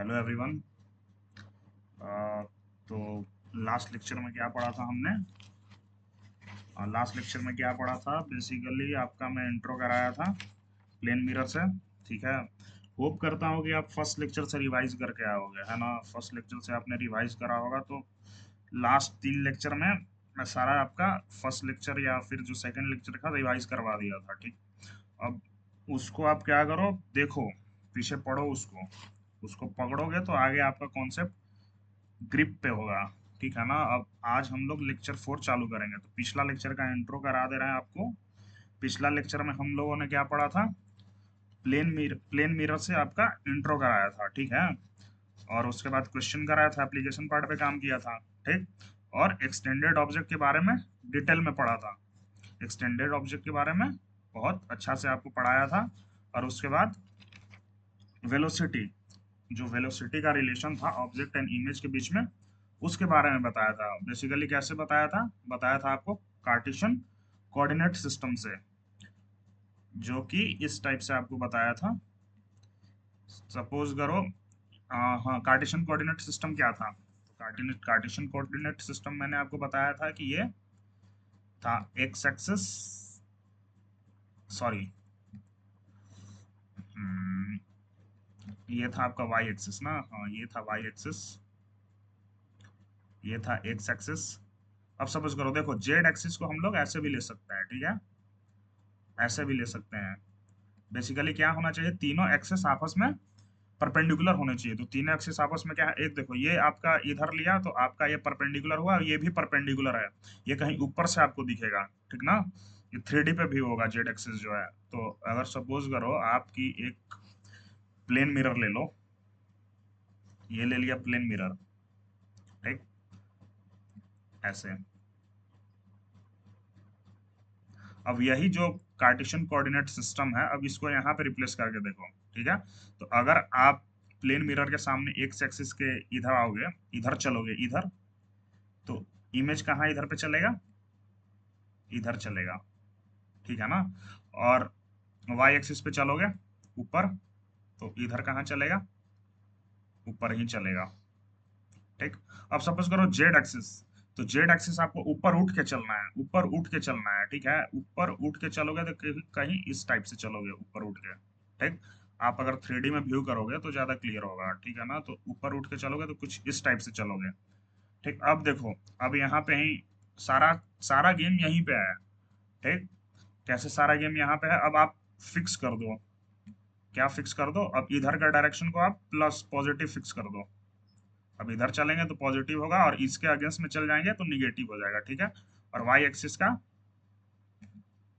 Hello everyone. तो last lecture में क्या पढ़ा था हमने? लास्ट लेक्चर में क्या पढ़ा था? बेसिकली आपका मैं इंट्रो कराया था प्लेन मिरर से। ठीक है। होप करता हूँ कि आप फर्स्ट लेक्चर से रिवाइज करके आओगे, है ना? फर्स्ट लेक्चर से आपने रिवाइज करा होगा तो लास्ट 3 लेक्चर में मैं सारा आपका फर्स्ट लेक्चर या फिर जो सेकंड लेक्चर था रिवाइज करवा दिया था। ठीक। अब उसको आप क्या करो, देखो, पीछे पढ़ो उसको। उसको पकड़ोगे तो आगे आपका कॉन्सेप्ट ग्रिप पे होगा। ठीक है ना? अब आज हम लोग लेक्चर 4 चालू करेंगे, तो पिछला लेक्चर का इंट्रो करा दे रहे हैं आपको। पिछला लेक्चर में हम लोगों ने क्या पढ़ा था? प्लेन मिरर से आपका इंट्रो कराया था। ठीक है। और उसके बाद क्वेश्चन कराया था, एप्लीकेशन पार्ट पे काम किया था। ठीक। और एक्सटेंडेड ऑब्जेक्ट के बारे में डिटेल में पढ़ा था। एक्सटेंडेड ऑब्जेक्ट के बारे में बहुत अच्छा से आपको पढ़ाया था। और उसके बाद वेलोसिटी, जो वेलोसिटी का रिलेशन था ऑब्जेक्ट एंड इमेज के बीच में, उसके बारे में बताया था। बेसिकली कैसे बताया था? बताया था आपको कार्टेशियन कोऑर्डिनेट सिस्टम से, जो कि इस टाइप से आपको बताया था। सपोज करो, हाँ, कार्टेशियन कोऑर्डिनेट सिस्टम क्या था? तो कार्टेशियन कोऑर्डिनेट सिस्टम मैंने आपको बताया था कि ये था एक्स एक्सिस, सॉरी, ये था आपका वाई एक्सिस ना। हाँ, ये था वाई एक्सिस, ये था एक्स एक्सिस। अब सपोज करो, देखो, जेड एक्सिस को हम लोग ऐसे भी ले सकते हैं। ठीक है, ऐसे भी ले सकते हैं। बेसिकली क्या होना चाहिए, तीनों एक्सिस आपस में परपेंडिकुलर होने चाहिए। तो तीनों एक्सिस आपस में क्या है, एक देखो, ये आपका इधर लिया तो आपका ये परपेंडिकुलर हुआ, ये भी परपेंडिकुलर है। ये कहीं ऊपर से आपको दिखेगा, ठीक ना? ये 3D पे भी होगा जेड एक्सिस जो है। तो अगर सपोज करो आपकी एक प्लेन मिरर ले लो, ये ले लिया प्लेन मिरर। ठीक, ऐसे। अब यही जो कार्टेशियन कोऑर्डिनेट सिस्टम है, अब इसको यहाँ पे रिप्लेस करके देखो। ठीक है। तो अगर आप प्लेन मिरर के सामने एक्स एक्सिस के इधर आओगे, इधर चलोगे, इधर, तो इमेज कहाँ इधर पे चलेगा? इधर चलेगा। ठीक है ना? और वाई एक्सिस पे चलोगे, ऊपर, तो इधर कहाँ चलेगा? ऊपर ही चलेगा। ठीक। अब सपोज करो जेड एक्सिस, तो जेड एक्सिस आपको ऊपर उठ के चलना है, ऊपर उठ के चलना है। ठीक है, ऊपर उठ के चलोगे तो कहीं कहीं इस टाइप से चलोगे, ऊपर उठ के। ठीक। आप अगर 3D में व्यू करोगे तो ज्यादा क्लियर होगा। ठीक है ना? तो ऊपर उठ के चलोगे तो कुछ इस टाइप से चलोगे। ठीक। अब देखो, अब यहाँ पे ही सारा सारा गेम यहीं पे है। ठीक। कैसे सारा गेम यहाँ पे है? अब आप फिक्स कर दो। क्या फिक्स कर दो? अब इधर का डायरेक्शन को आप प्लस पॉजिटिव फिक्स कर दो। अब इधर चलेंगे तो पॉजिटिव होगा, और इसके अगेंस्ट में चल जाएंगे तो निगेटिव हो जाएगा। ठीक है। और वाई एक्सिस का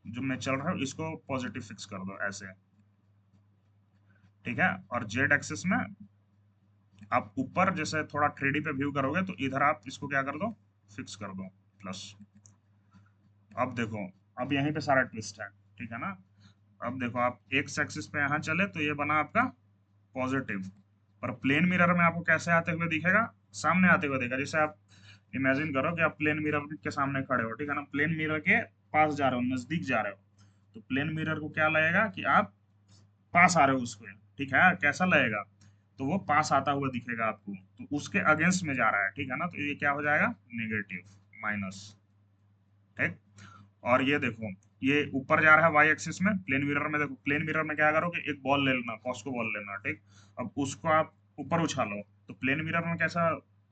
जो मैं चल रहा हूँ, इसको पॉजिटिव फिक्स कर दो, ऐसे। ठीक है। और जेड एक्सिस में आप ऊपर जैसे थोड़ा 3D पे व्यू करोगे तो इधर आप इसको क्या कर दो, फिक्स कर दो, प्लस। अब देखो, अब यहीं पे सारा ट्विस्ट है। ठीक है ना? अब देखो, आप एक्स एक्सिस पे यहाँ चले तो ये बना आपका पॉजिटिव। पर प्लेन मिरर में आपको कैसे आते हुए दिखेगा? सामने आते हुए दिखेगा। जैसे आप इमेजिन करो कि आप प्लेन मिरर के सामने खड़े हो, ठीक है ना? प्लेन मिरर के पास जा रहे हो, नजदीक जा रहे हो, तो प्लेन मिरर को क्या लगेगा कि आप पास आ रहे हो उसके। ठीक है, कैसा लगेगा? तो वो पास आता हुआ दिखेगा आपको, तो उसके अगेंस्ट में जा रहा है। ठीक है ना? तो ये क्या हो जाएगा, नेगेटिव, माइनस। ठीक। और ये देखो, ये ऊपर जा रहा है वाई एक्सिस में। प्लेन मिरर में देखो, प्लेन मिरर में क्या करो कि एक बॉल ले लेना, कॉस्को बॉल लेना। ठीक। अब उसको आप ऊपर उछालो, तो प्लेन मिरर में कैसा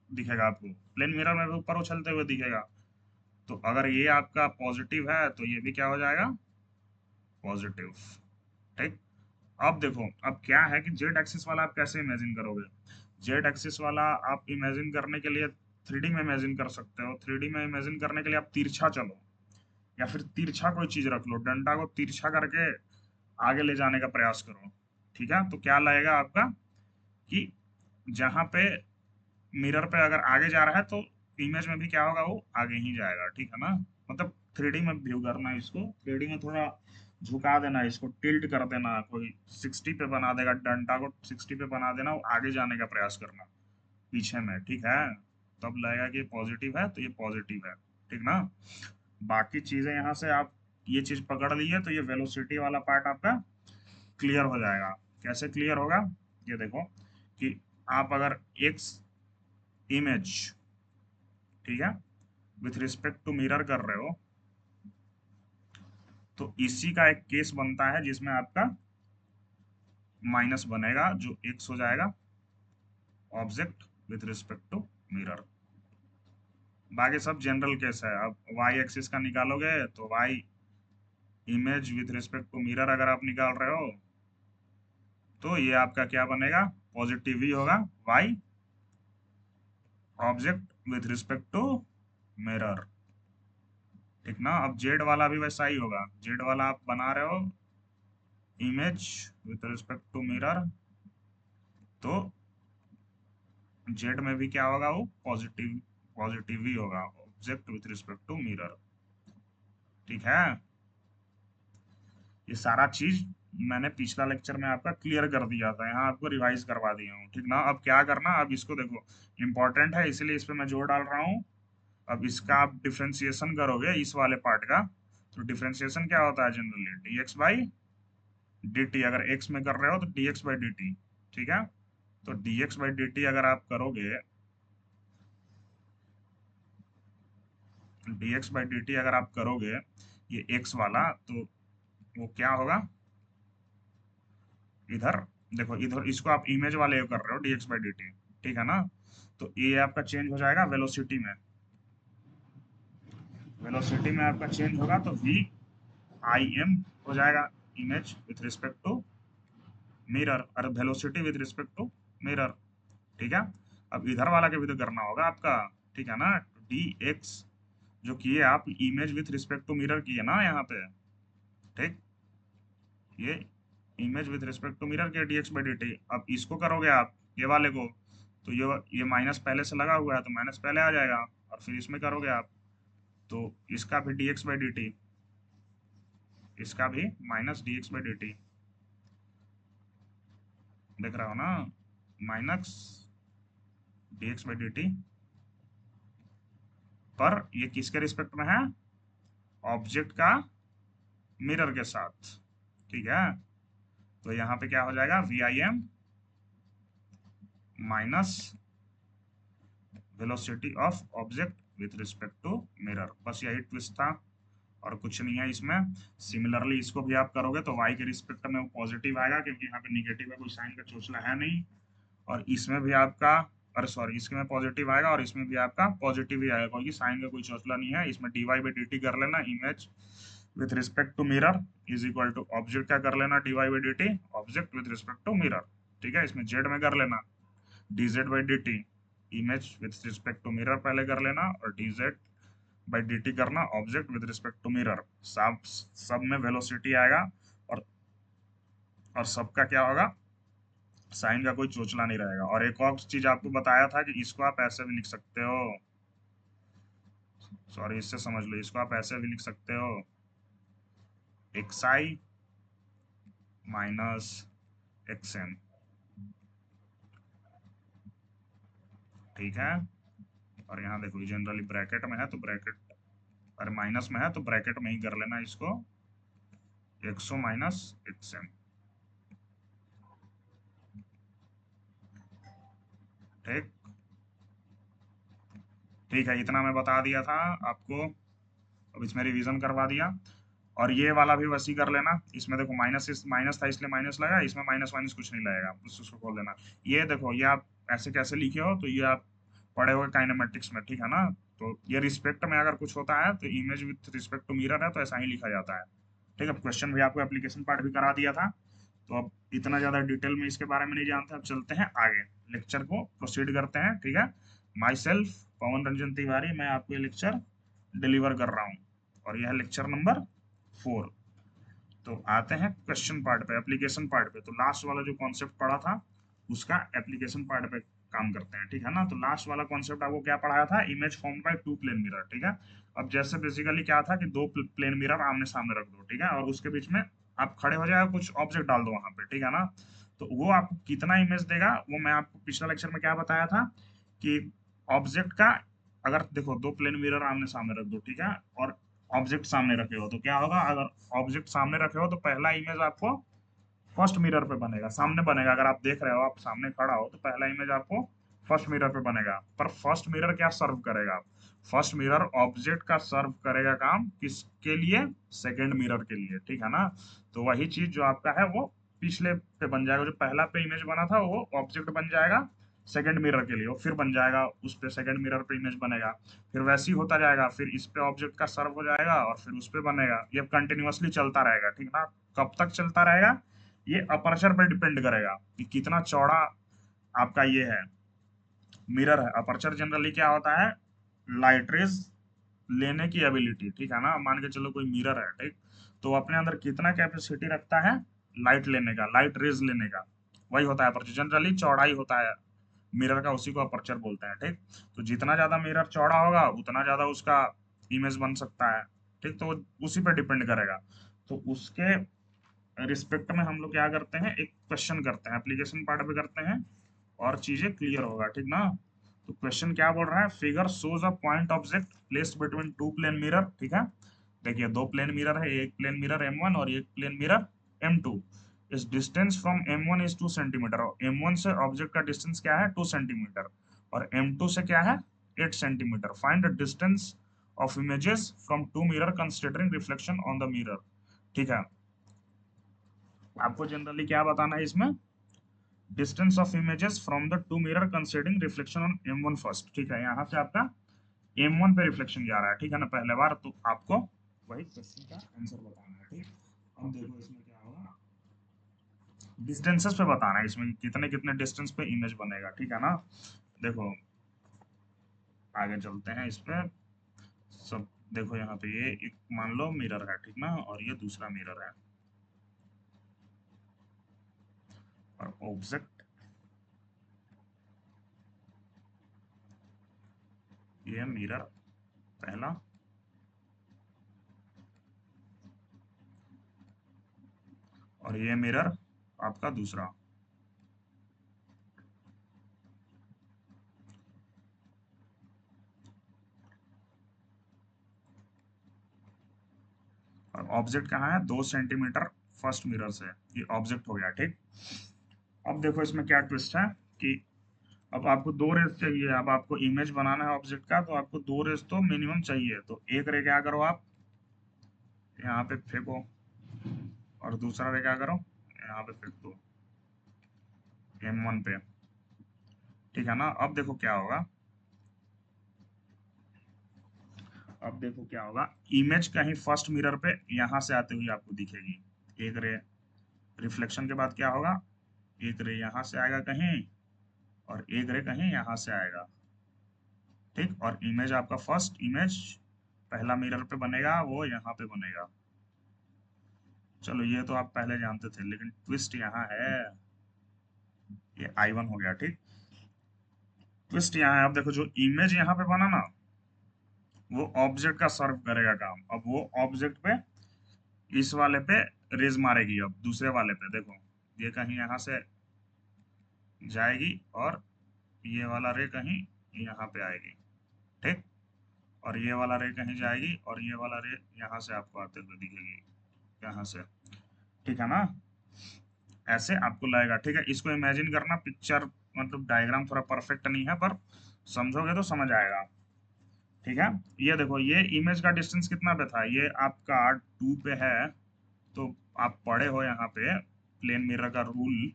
दिखेगा आपको? प्लेन मिरर में भी ऊपर उछलते हुए दिखेगा। तो अगर ये आपका पॉजिटिव है तो ये भी क्या हो जाएगा, पॉजिटिव। ठीक। अब देखो, अब क्या है कि जेड एक्सिस वाला आप कैसे इमेजिन करोगे? जेड एक्सिस वाला आप इमेजिन करने के लिए 3D में इमेजिन कर सकते हो। 3D में इमेजिन करने के लिए आप तिरछा चलो, या फिर तिरछा कोई चीज रख लो, डंडा को तिरछा करके आगे ले जाने का प्रयास करो। ठीक है? तो क्या लगेगा आपका कि जहां पे मिरर पे अगर आगे जा रहा है तो इमेज में भी क्या होगा, वो आगे ही जाएगा। ठीक है ना? मतलब 3D में व्यू करना, इसको 3D में थोड़ा झुका देना, इसको टिल्ट कर देना, कोई 60 पे बना देगा, डंडा को 60 पे बना देना, वो आगे जाने का प्रयास करना पीछे में। ठीक है? तब लगेगा कि पॉजिटिव है तो ये पॉजिटिव है। ठीक ना? बाकी चीजें यहाँ से आप ये चीज पकड़ ली है तो ये वेलोसिटी वाला पार्ट आपका क्लियर हो जाएगा। कैसे क्लियर होगा? ये देखो कि आप अगर एक्स इमेज, ठीक है, विथ रिस्पेक्ट टू मिरर कर रहे हो, तो इसी का एक केस बनता है जिसमें आपका माइनस बनेगा, जो एक्स हो जाएगा object with respect to mirror. बाकी सब जनरल केस है। अब वाई एक्सिस का निकालोगे तो Y image with respect to mirror अगर आप निकाल रहे हो तो ये आपका क्या बनेगा, पॉजिटिव ही होगा, Y object with respect to mirror, ठीक ना। अब जेड वाला भी वैसा ही होगा, जेड वाला आप बना रहे हो image with respect to mirror, तो जेड में भी क्या होगा, वो पॉजिटिव पॉजिटिव ही होगा, object with respect to mirror, ठीक है। ये सारा चीज मैंने पिछला लेक्चर में आपका क्लियर कर दिया था, यहाँ आपको रिवाइज करवा दिया हूँ, ठीक ना। अब क्या करना, अब इसको देखो इंपॉर्टेंट है इसलिए इस पे मैं जोर डाल रहा हूँ। अब इसका आप डिफ्रेंसिएशन करोगे इस वाले पार्ट का, तो डिफ्रेंसिएशन क्या होता है जनरली, dx बाई dt। अगर x में कर रहे हो तो dx बाई dt, ठीक है। तो dx बाई dt अगर आप करोगे, dx बाई dt अगर आप करोगे ये x वाला, तो वो क्या होगा, इधर देखो, इधर इसको आप इमेज वाले कर रहे हो dx बाई dt, ठीक है ना। तो ये आपका चेंज हो जाएगा वेलोसिटी में, वेलोसिटी में आपका चेंज होगा तो v आई एम हो जाएगा, image with respect to mirror, और velocity with respect to mirror, ठीक है। अब इधर वाला के भी तो करना होगा आपका, ठीक है ना। डी एक्स जो किए आप image with respect to mirror किए ना यहाँ पे, ठीक, ये image with respect to mirror के dx बाई dt। अब इसको करोगे आप ये वाले को, तो ये माइनस पहले से लगा हुआ है तो माइनस पहले आ जाएगा, और फिर इसमें करोगे आप तो इसका भी dx बाई dt, इसका भी माइनस dx बाई dt, देख रहा हो ना, माइनस dx बाई dt। पर ये किसके रिस्पेक्ट में है, ऑब्जेक्ट का मिरर के साथ, ठीक है। तो यहाँ पे क्या हो जाएगा, V I M minus velocity of object with respect to mirror, बस यही ट्विस्ट था और कुछ नहीं है इसमें। सिमिलरली इसको भी आप करोगे तो y के रिस्पेक्ट में वो पॉजिटिव आएगा, क्योंकि यहाँ पे निगेटिव है, कोई साइन का चोचला है नहीं। और इसमें भी आपका, अरे सॉरी, इसमें पॉजिटिव आएगा और इसमें भी आपका पॉजिटिव ही आएगा, क्योंकि साइन का कोई चोचला नहीं है। इसमें dy बाई dt कर लेना, image with respect to mirror is equal to object क्या कर लेना, dy by dt object with respect to mirror, ठीक है। इसमें z में कर लेना dz by dt image with respect to mirror पहले कर लेना, और dz बाई dt करना object with respect to mirror. सब में वेलोसिटी आएगा, और सबका क्या होगा, साइन का कोई चोचला नहीं रहेगा। और एक और चीज आपको बताया था कि इसको आप ऐसे भी लिख सकते हो, सॉरी इससे समझ लो, इसको आप ऐसे भी लिख सकते हो, एक्स आई माइनस एक्स एम, ठीक है। और यहाँ देखो जनरली ब्रैकेट में है तो ब्रैकेट, अरे माइनस में है तो ब्रैकेट में ही कर लेना इसको, एक्सो माइनस एक्स एम, ठीक। ठीक है, इतना मैं बता दिया था आपको, अब इसमें रिवीजन करवा दिया। और ये वाला भी वैसे ही कर लेना, इसमें देखो माइनस माइनस था इसलिए माइनस लगा, इसमें माइनस माइनस कुछ नहीं लगेगा, उसको खोल देना। ये देखो ये आप ऐसे कैसे लिखे हो, तो ये आप पढ़े हुए काइनेमेटिक्स में, ठीक है ना। तो ये रिस्पेक्ट में अगर कुछ होता है तो image with respect to mirror है तो ऐसा ही लिखा जाता है, ठीक है। क्वेश्चन भी आपको एप्लीकेशन पार्ट भी करा दिया था, तो अब इतना ज़्यादा डिटेल में इसके बारे में नहीं जानते, अब चलते हैं आगे, लेक्चर को प्रोसीड करते हैं, ठीक है। माई सेल्फ पवन रंजन तिवारी, मैं आपको ये लेक्चर डिलीवर कर रहा हूँ, और यह लेक्चर नंबर 4। तो आते हैं क्वेश्चन पार्ट पे, एप्लीकेशन पार्ट पे। तो लास्ट वाला जो कॉन्सेप्ट पढ़ा था उसका एप्लीकेशन पार्ट पे काम करते हैं, ठीक है ना। तो लास्ट वाला कॉन्सेप्ट आपको क्या पढ़ाया था, image form by two plane mirror, ठीक है। अब जैसे बेसिकली क्या था कि दो प्लेन मिरर आमने सामने रख दो, ठीक है, और उसके बीच में आप खड़े हो जाए, कुछ ऑब्जेक्ट डाल दो वहां पे, ठीक है ना। तो वो आपको कितना इमेज देगा, वो मैं आपको पिछला लेक्चर में क्या बताया था कि ऑब्जेक्ट का, अगर देखो दो प्लेन मिरर आमने सामने रख दो, ठीक है, और ऑब्जेक्ट सामने रखे हो तो क्या होगा, अगर ऑब्जेक्ट सामने रखे हो तो पहला इमेज आपको फर्स्ट मिरर पे बनेगा, सामने बनेगा। अगर आप देख रहे हो, आप सामने खड़ा हो, तो पहला इमेज आपको फर्स्ट मिरर पे बनेगा। पर फर्स्ट मिरर क्या सर्व करेगा? फर्स्ट मिरर ऑब्जेक्ट का सर्व करेगा काम, किसके लिए? सेकंड मिरर के लिए, ठीक है ना। तो वही चीज जो आपका है वो पिछले पे बन जाएगा। जो पहला पे इमेज बना था वो ऑब्जेक्ट बन जाएगा सेकंड मिरर के लिए, वो फिर बन जाएगा उस पे सेकंड मिरर पे इमेज बनेगा। फिर वैसे ही होता जाएगा, फिर इस पे ऑब्जेक्ट का सर्व हो जाएगा और फिर उस पे बनेगा। ये कंटिन्यूअसली चलता रहेगा, ठीक ना। कब तक चलता रहेगा? ये अपर्चर पर डिपेंड करेगा कि कितना चौड़ा आपका ये है मिरर है। अपर्चर जनरली क्या होता है? लाइट रेज लेने की एबिलिटी, ठीक है ना। मान के चलो कोई मिरर है, ठीक, तो अपने अंदर कितना कैपेसिटी रखता है लाइट लेने का, लाइट रेज लेने का, वही होता है अपर्चर। जनरली चौड़ाई होता है मिरर का, उसी को अपर्चर बोलते हैं, ठीक। तो जितना ज्यादा मिरर चौड़ा होगा उतना ज्यादा उसका इमेज बन सकता है, ठीक। तो वो उसी पर डिपेंड करेगा। तो उसके रिस्पेक्ट में हम लोग क्या करते हैं, एक क्वेश्चन करते हैं, एप्लीकेशन पार्ट पे करते हैं और चीजें क्लियर होगा, ठीक ना। तो क्वेश्चन क्या बोल रहा है? Figure shows a point object placed between two plane mirror, ठीक है। देखिए दो प्लेन मिरर है, एक प्लेन मिरर M1 और एक प्लेन मिरर M2। इस distance from M1 is 2 centimetre. और M1 से ऑब्जेक्ट का डिस्टेंस क्या है? 2 सेंटीमीटर। और M2 से क्या है? 8 centimetre. Find the distance of images from two mirror considering reflection on the mirror, ठीक है। आपको जनरली क्या बताना है इसमें? Distance of images from the two mirror considering reflection on M1 first, ठीक है। यहाँ से आपका M1 पे रिफ्लेक्शन जा रहा है, ठीक है ना, पहले बार। तो आपको वही क्वेश्चन का आंसर बताना है, ठीक। अब देखो इसमें क्या होगा, डिस्टेंसेस पे बताना है इसमें कितने कितने डिस्टेंस पे इमेज बनेगा, ठीक है ना। देखो आगे चलते हैं इस पे। सब देखो यहाँ पे ये एक मान लो मिरर है, ठीक ना, और ये दूसरा मिरर है। और ऑब्जेक्ट ये मिरर पहला और ये मिरर आपका दूसरा। और ऑब्जेक्ट कहाँ है? 2 सेंटीमीटर फर्स्ट मिरर से। ये ऑब्जेक्ट हो गया, ठीक। अब देखो इसमें क्या ट्विस्ट है कि अब आपको दो रेस चाहिए। अब आपको इमेज बनाना है ऑब्जेक्ट का, तो आपको दो रेस तो मिनिमम चाहिए। तो एक रे क्या करो आप यहाँ पे फेंको, और दूसरा रे क्या करो यहाँ पे फेंक दो M1 पे, ठीक है ना। अब देखो क्या होगा, अब देखो क्या होगा, इमेज कहीं फर्स्ट मिरर पे यहाँ से आते हुए आपको दिखेगी एक रे। रिफ्लेक्शन के बाद क्या होगा, एक रे यहाँ से आएगा कहीं और एक रे कहीं यहाँ से आएगा, ठीक। और इमेज आपका फर्स्ट इमेज पहला मिरर पे बनेगा, वो यहाँ पे बनेगा। चलो ये तो आप पहले जानते थे, लेकिन ट्विस्ट यहाँ है। ये I1 हो गया, ठीक। ट्विस्ट यहाँ है, अब देखो जो इमेज यहाँ पे बना ना, वो ऑब्जेक्ट का सर्व करेगा काम। अब वो ऑब्जेक्ट पे इस वाले पे रेज मारेगी। अब दूसरे वाले पे देखो, ये कहीं यहाँ से जाएगी और ये वाला रे कहीं यहाँ पे आएगी, ठीक। और ये वाला रे कहीं जाएगी और ये वाला रे यहाँ से आपको आते हुए दिखेगी, यहाँ से, ठीक है ना। ऐसे आपको लगेगा, ठीक है। इसको इमेजिन करना, पिक्चर मतलब डायग्राम थोड़ा परफेक्ट नहीं है, पर समझोगे तो समझ आएगा, ठीक है। ये देखो ये इमेज का डिस्टेंस कितना पे था, ये आपका 2 पे है। तो आप पढ़े हो यहाँ पे प्लेन मिरर का रूल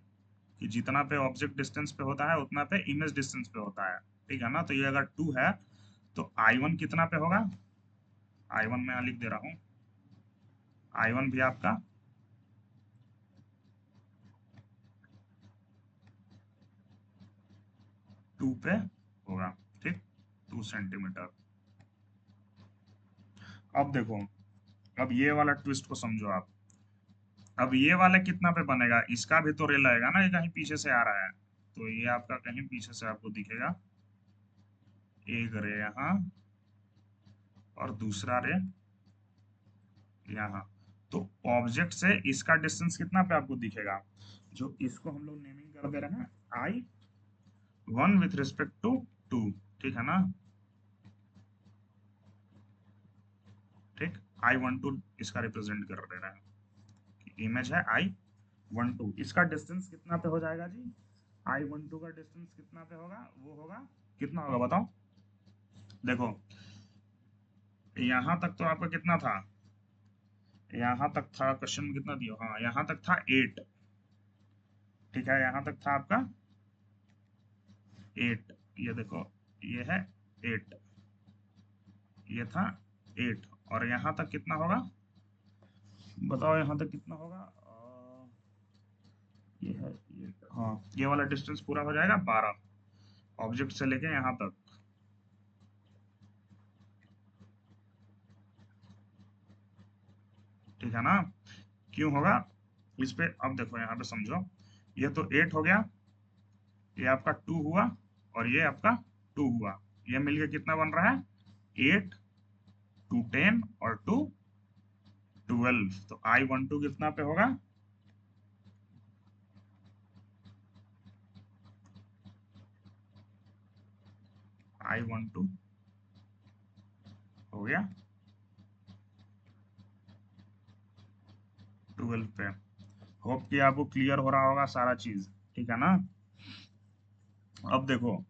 कि जितना पे ऑब्जेक्ट डिस्टेंस पे होता है उतना पे इमेज डिस्टेंस पे होता है, ठीक है ना। तो ये अगर 2 है तो I1 कितना पे होगा? I1 मैं यहाँ लिख दे रहा हूँ, I1 भी आपका 2 पे होगा, ठीक, 2 सेंटीमीटर। अब देखो, अब ये वाला ट्विस्ट को समझो आप। अब ये वाला कितना पे बनेगा? इसका भी तो रे लगेगा ना, ये कहीं पीछे से आ रहा है। तो ये आपका कहीं पीछे से आपको दिखेगा, एक रे यहाँ और दूसरा रे यहाँ। तो ऑब्जेक्ट से इसका डिस्टेंस कितना पे आपको दिखेगा? जो इसको हम लोग नेमिंग कर दे रहे हैं I1 विथ रिस्पेक्ट टू 2, ठीक है ना, ठीक। I12 इसका रिप्रेजेंट कर दे रहे हैं। इमेज है I, 12 इसका डिस्टेंस कितना पे हो जाएगा जी? I12 का डिस्टेंस कितना पे होगा? वो होगा कितना होगा बताओ? देखो यहाँ तक तो आपका कितना था? यहाँ तक था, क्वेश्चन में कितना दिया? हाँ यहाँ तक था 8। ठीक है, यहाँ तक था आपका 8। ये देखो ये है 8, ये था 8, और यहाँ तक कितना होगा बताओ? यहाँ तक कितना होगा? ये है ये, हाँ ये वाला डिस्टेंस पूरा हो जाएगा 12 ऑब्जेक्ट से लेके यहाँ तक। ठीक है ना? क्यों होगा इस पे? अब देखो यहाँ पे समझो, ये तो 8 हो गया, ये आपका 2 हुआ, और ये आपका 2 हुआ, ये मिलके कितना बन रहा है? 8, 2 10 और 2 12। तो I12 कितना पे होगा? I12 हो गया 12 पे। होप कि आपको क्लियर हो रहा होगा सारा चीज। ठीक है ना? अब देखो,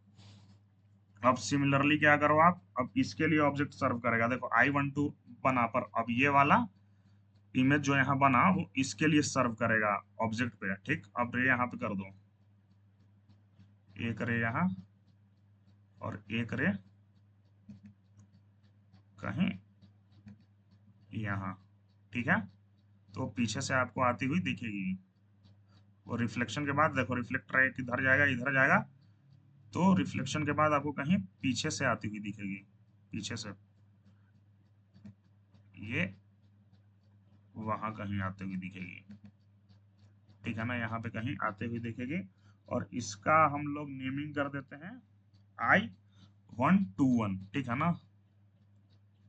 अब सिमिलरली क्या करो आप, अब इसके लिए ऑब्जेक्ट सर्व करेगा। देखो I12 बना, पर अब ये वाला इमेज जो यहाँ बना वो इसके लिए सर्व करेगा ऑब्जेक्ट पे। ठीक, अब रे यहाँ पे कर दो, एक रे यहाँ और एक रे कहीं यहाँ। ठीक है, तो पीछे से आपको आती हुई दिखेगी। वो रिफ्लेक्शन के बाद देखो, रिफ्लेक्टर किधर जाएगा? इधर जाएगा। तो रिफ्लेक्शन के बाद आपको कहीं पीछे से आती हुई दिखेगी, पीछे से ये वहां कहीं आते हुए दिखेगी। ठीक है ना? यहाँ पे कहीं आते हुए दिखेगी, और इसका हम लोग नेमिंग कर देते हैं I121। ठीक है ना?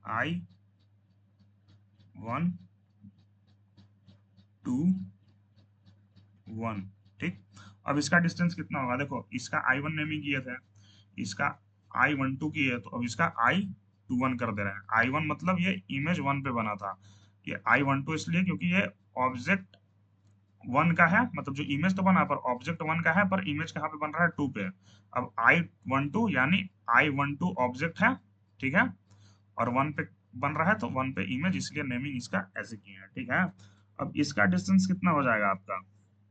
I121। ठीक, अब इसका डिस्टेंस कितना होगा? देखो इसका I1 नेमिंग किए थे, इसका I12 की है, तो अब इसका I21 कर दे रहे हैं। I1 मतलब ये इमेज 1 पे बना था, ये I12 इसलिए क्योंकि ये ऑब्जेक्ट 1 का है, मतलब जो इमेज तो बना पर ऑब्जेक्ट 1 का है, पर इमेज कहाँ पे बन रहा है? 2 पे। अब I12 यानी I12 ऑब्जेक्ट है, ठीक है, और 1 पे बन रहा है, तो 1 पे इमेज, इसलिए नेमिंग इसका ऐसे किया है। ठीक है, अब इसका डिस्टेंस कितना हो जाएगा आपका?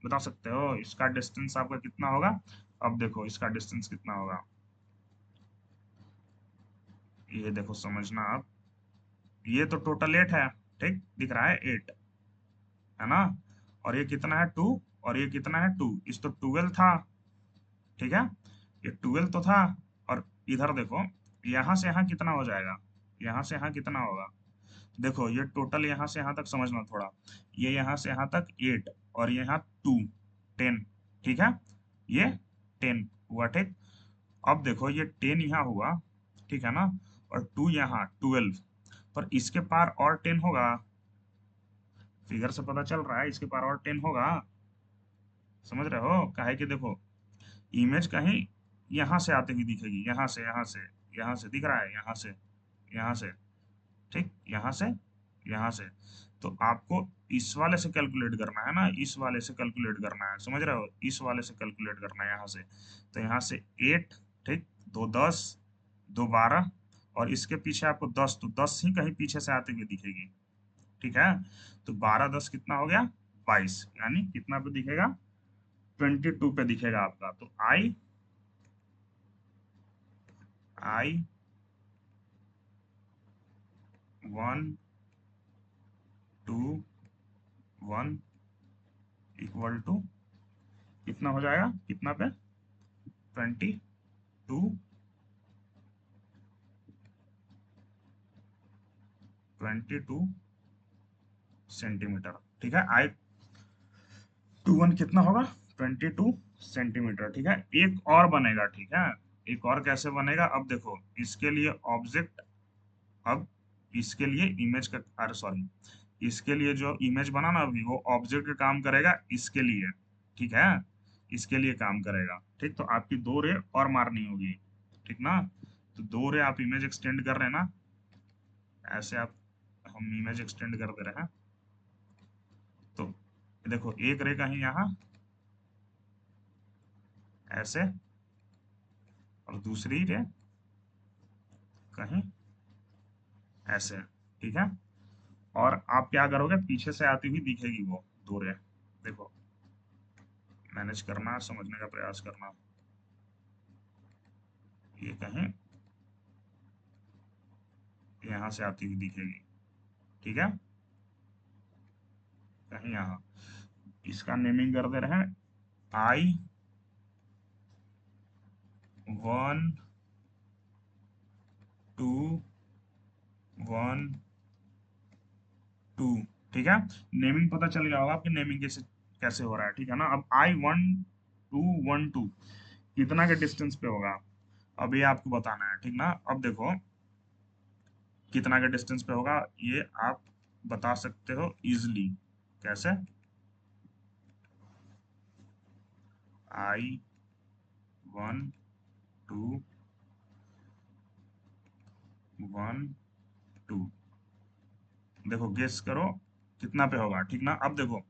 बता सकते हो इसका डिस्टेंस आपका कितना होगा? अब देखो इसका डिस्टेंस कितना होगा, ये देखो समझना आप। ये तो टोटल 8 है, ठीक दिख रहा है 8, है ना? और ये कितना है? 2, और ये कितना है? 2, इस तो 12 था। ठीक है, ये 12 तो था, और इधर देखो यहाँ से यहाँ कितना हो जाएगा? यहाँ से यहाँ कितना होगा? देखो ये टोटल यहाँ से यहाँ तक समझना थोड़ा, ये यहाँ से यहाँ तक 8, और यहाँ 2, 10। ठीक है, ये 10 हुआ। ठीक, अब देखो ये 10 यहाँ हुआ, ठीक है ना, और 2 यहाँ 12, पर इसके पार और 10 होगा। फिगर से पता चल रहा है इसके पार और 10 होगा। समझ रहे हो? काहे कि देखो इमेज कहीं यहाँ से आती हुई दिखेगी, यहाँ से, यहाँ से, यहाँ से दिख रहा है, यहाँ से, यहाँ से, ठीक, यहाँ से, यहाँ से। तो आपको इस वाले से कैलकुलेट करना है ना, इस वाले से कैलकुलेट करना है। समझ रहे हो? इस वाले से कैलकुलेट करना है यहाँ से। तो यहाँ से 8, ठीक, 2 10, 2 12, और इसके पीछे आपको 10, तो 10 ही कहीं पीछे से आती हुई दिखेगी। ठीक है, तो 12 10 कितना हो गया? 22, यानी कितना पे दिखेगा? 22 पे दिखेगा आपका। तो I121 इक्वल टू कितना हो जाएगा? कितना पे? 22 22 सेंटीमीटर। ठीक है, I21 कितना होगा? 22 सेंटीमीटर। ठीक है, एक और बनेगा। ठीक है, एक और कैसे बनेगा? अब देखो इसके लिए ऑब्जेक्ट, अब इसके लिए इमेज का, अरे सॉरी, इसके लिए जो इमेज बना ना अभी, वो ऑब्जेक्ट का काम करेगा इसके लिए। ठीक है, इसके लिए काम करेगा। ठीक, तो आपकी 2 रे और मारनी होगी। ठीक ना? तो 2 रे आप इमेज एक्सटेंड कर रहे हैं ना, ऐसे आप, हम इमेज एक्सटेंड कर दे रहे हैं, तो देखो एक रे कहीं यहाँ ऐसे, और दूसरी रे कहीं ऐसे, ठीक है। और आप क्या करोगे, पीछे से आती हुई दिखेगी वो दो रे। देखो मैनेज करना, समझने का प्रयास करना। ये कहीं यहाँ से आती हुई दिखेगी, ठीक है, कहीं यहाँ। इसका नेमिंग कर दे रहे हैं I1 2 1 2, ठीक है। नेमिंग पता चल गया होगा आपकी, नेमिंग कैसे कैसे हो रहा है, ठीक है ना। अब I1 2 1 2 कितना के डिस्टेंस पे होगा, अब ये आपको बताना है, ठीक ना। अब देखो कितना के डिस्टेंस पे होगा, ये आप बता सकते हो इजिली। कैसे, I1 2 1 2, देखो गेस करो कितना पे होगा, ठीक ना। अब देखो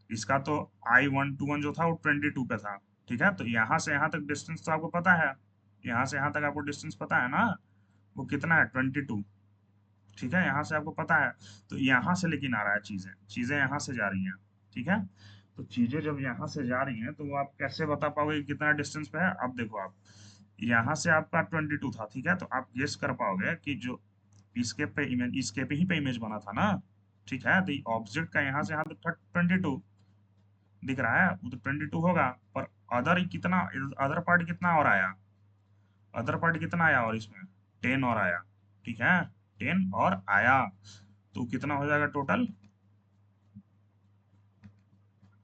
इसका तो I1 2 1 जो था वो 22 पे था, ठीक है। तो यहाँ से यहाँ तक डिस्टेंस तो आपको पता है, यहाँ से यहाँ तक आपको डिस्टेंस पता है ना, वो कितना है 22, ठीक है। यहाँ से आपको पता है, तो यहाँ से लेकिन आ रहा है चीजें, चीजें यहाँ से जा रही हैं, ठीक है। तो चीजें जब यहाँ से जा रही हैं तो वो आप कैसे बता पाओगे कि कितना डिस्टेंस पे है। अब देखो आप यहाँ से आपका 22 था, ठीक है, तो आप गेस कर पाओगे कि जो इसके पे इमेज, इसके पे ही पे इमेज बना था ना, ठीक है। तो ऑब्जेक्ट का यहाँ से यहाँ तक 22 दिख रहा है, वो तो 22 होगा, पर अदर कितना, अदर पार्ट कितना और आया, अदर पार्ट कितना आया और इसमें 10 और आया, ठीक है, 10 और आया, तो कितना हो जाएगा टोटल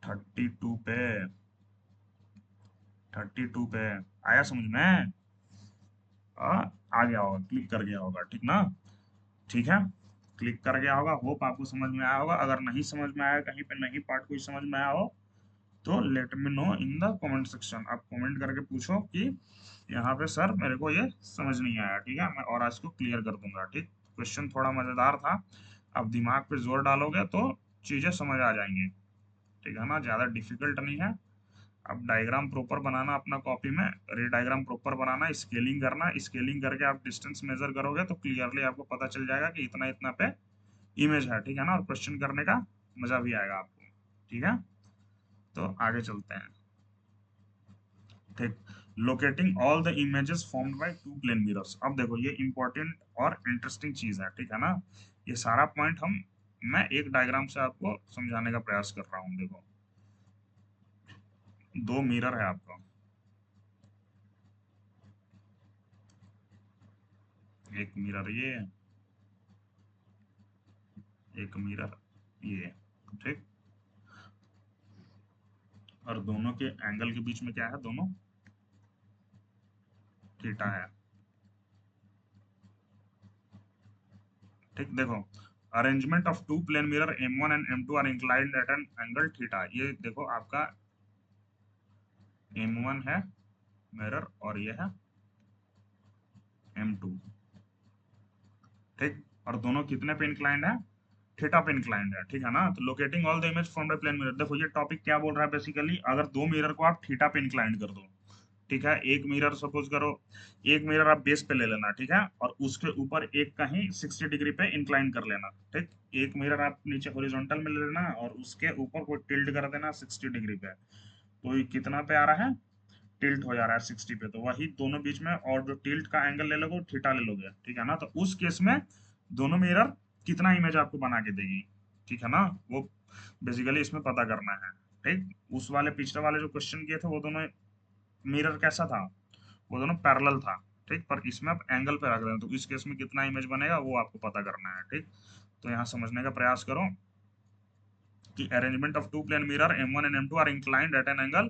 32 पे, 32 पे आया समझ में। आ, आ गया होगा, क्लिक कर गया होगा, ठीक ना, ठीक है। क्लिक कर गया होगा, होप आपको समझ में आया होगा। अगर नहीं समझ में आया, कहीं पे नहीं पार्ट कोई समझ में आया हो, तो let me know in the comment section. आप कमेंट करके पूछो कि यहाँ पे सर मेरे को ये समझ नहीं आया, ठीक है, मैं और आज को क्लियर कर दूंगा, ठीक। क्वेश्चन थोड़ा मजेदार था, अब दिमाग पे जोर डालोगे तो चीजें समझ आ जाएंगी, ठीक है ना, ज्यादा डिफिकल्ट नहीं है। अब डायग्राम प्रॉपर बनाना अपना कॉपी में, रे डायग्राम प्रॉपर बनाना, स्केलिंग करना, स्केलिंग करके आप डिस्टेंस मेजर करोगे तो क्लियरली आपको पता चल जाएगा कि इतना इतना पे इमेज है, ठीक है ना, और क्वेश्चन करने का मजा भी आएगा आपको, ठीक है। तो आगे चलते हैं, ठीक। Locating all the images formed by two plane mirrors. अब देखो ये इंपॉर्टेंट और इंटरेस्टिंग चीज है, ठीक है ना। ये सारा पॉइंट मैं एक डायग्राम से आपको समझाने का प्रयास कर रहा हूँ। देखो दो मिरर है आपका, एक मिरर ये, एक मिरर ये, ठीक। और दोनों के एंगल के बीच में क्या है, दोनों थीटा है, ठीक। देखो arrangement of two plane mirror M1 and M2 are inclined at an angle theta. ये देखो आपका M1 है मिरर और ये है M2, ठीक। और दोनों कितने पे इंक्लाइंड है, थीटा पे इंक्लाइंड है, ठीक है ना। तो locating all the image from the plane mirror, देखो ये टॉपिक क्या बोल रहा है बेसिकली, अगर दो मिरर को आप थीटा पे इंक्लाइंड कर दो, ठीक है, एक मिरर सपोज करो, एक मिरर आप बेस पे ले लेना, ठीक है, और उसके ऊपर एक कहीं 60 डिग्री पे इंक्लाइन कर लेना, ठीक। एक मिरर आप नीचे हॉरिजॉन्टल में ले लेना और उसके ऊपर कोई टिल्ट कर देना 60 डिग्री पे, तो ये कितना पे आ रहा है, टिल्ट हो जा रहा है 60 पे, तो वही दोनों बीच में, और जो टिल्ट का एंगल ले लोगे थीटा ले लोगे, ठीक है ना। तो उस केस में दोनों मिरर कितना इमेज आपको बना के देगी, ठीक है ना, वो बेसिकली इसमें पता करना है, ठीक। उस वाले पिछले वाले जो क्वेश्चन किए थे वो दोनों मिरर कैसा था, वो दोनों पैरेलल था, ठीक। पर इसमें आप एंगल पे रख रहे हैं, तो इस केस में कितना इमेज बनेगा वो आपको पता करना है, ठीक। तो यहाँ समझने का प्रयास करो कि arrangement of two plane mirror M1 and M2 are inclined at an angle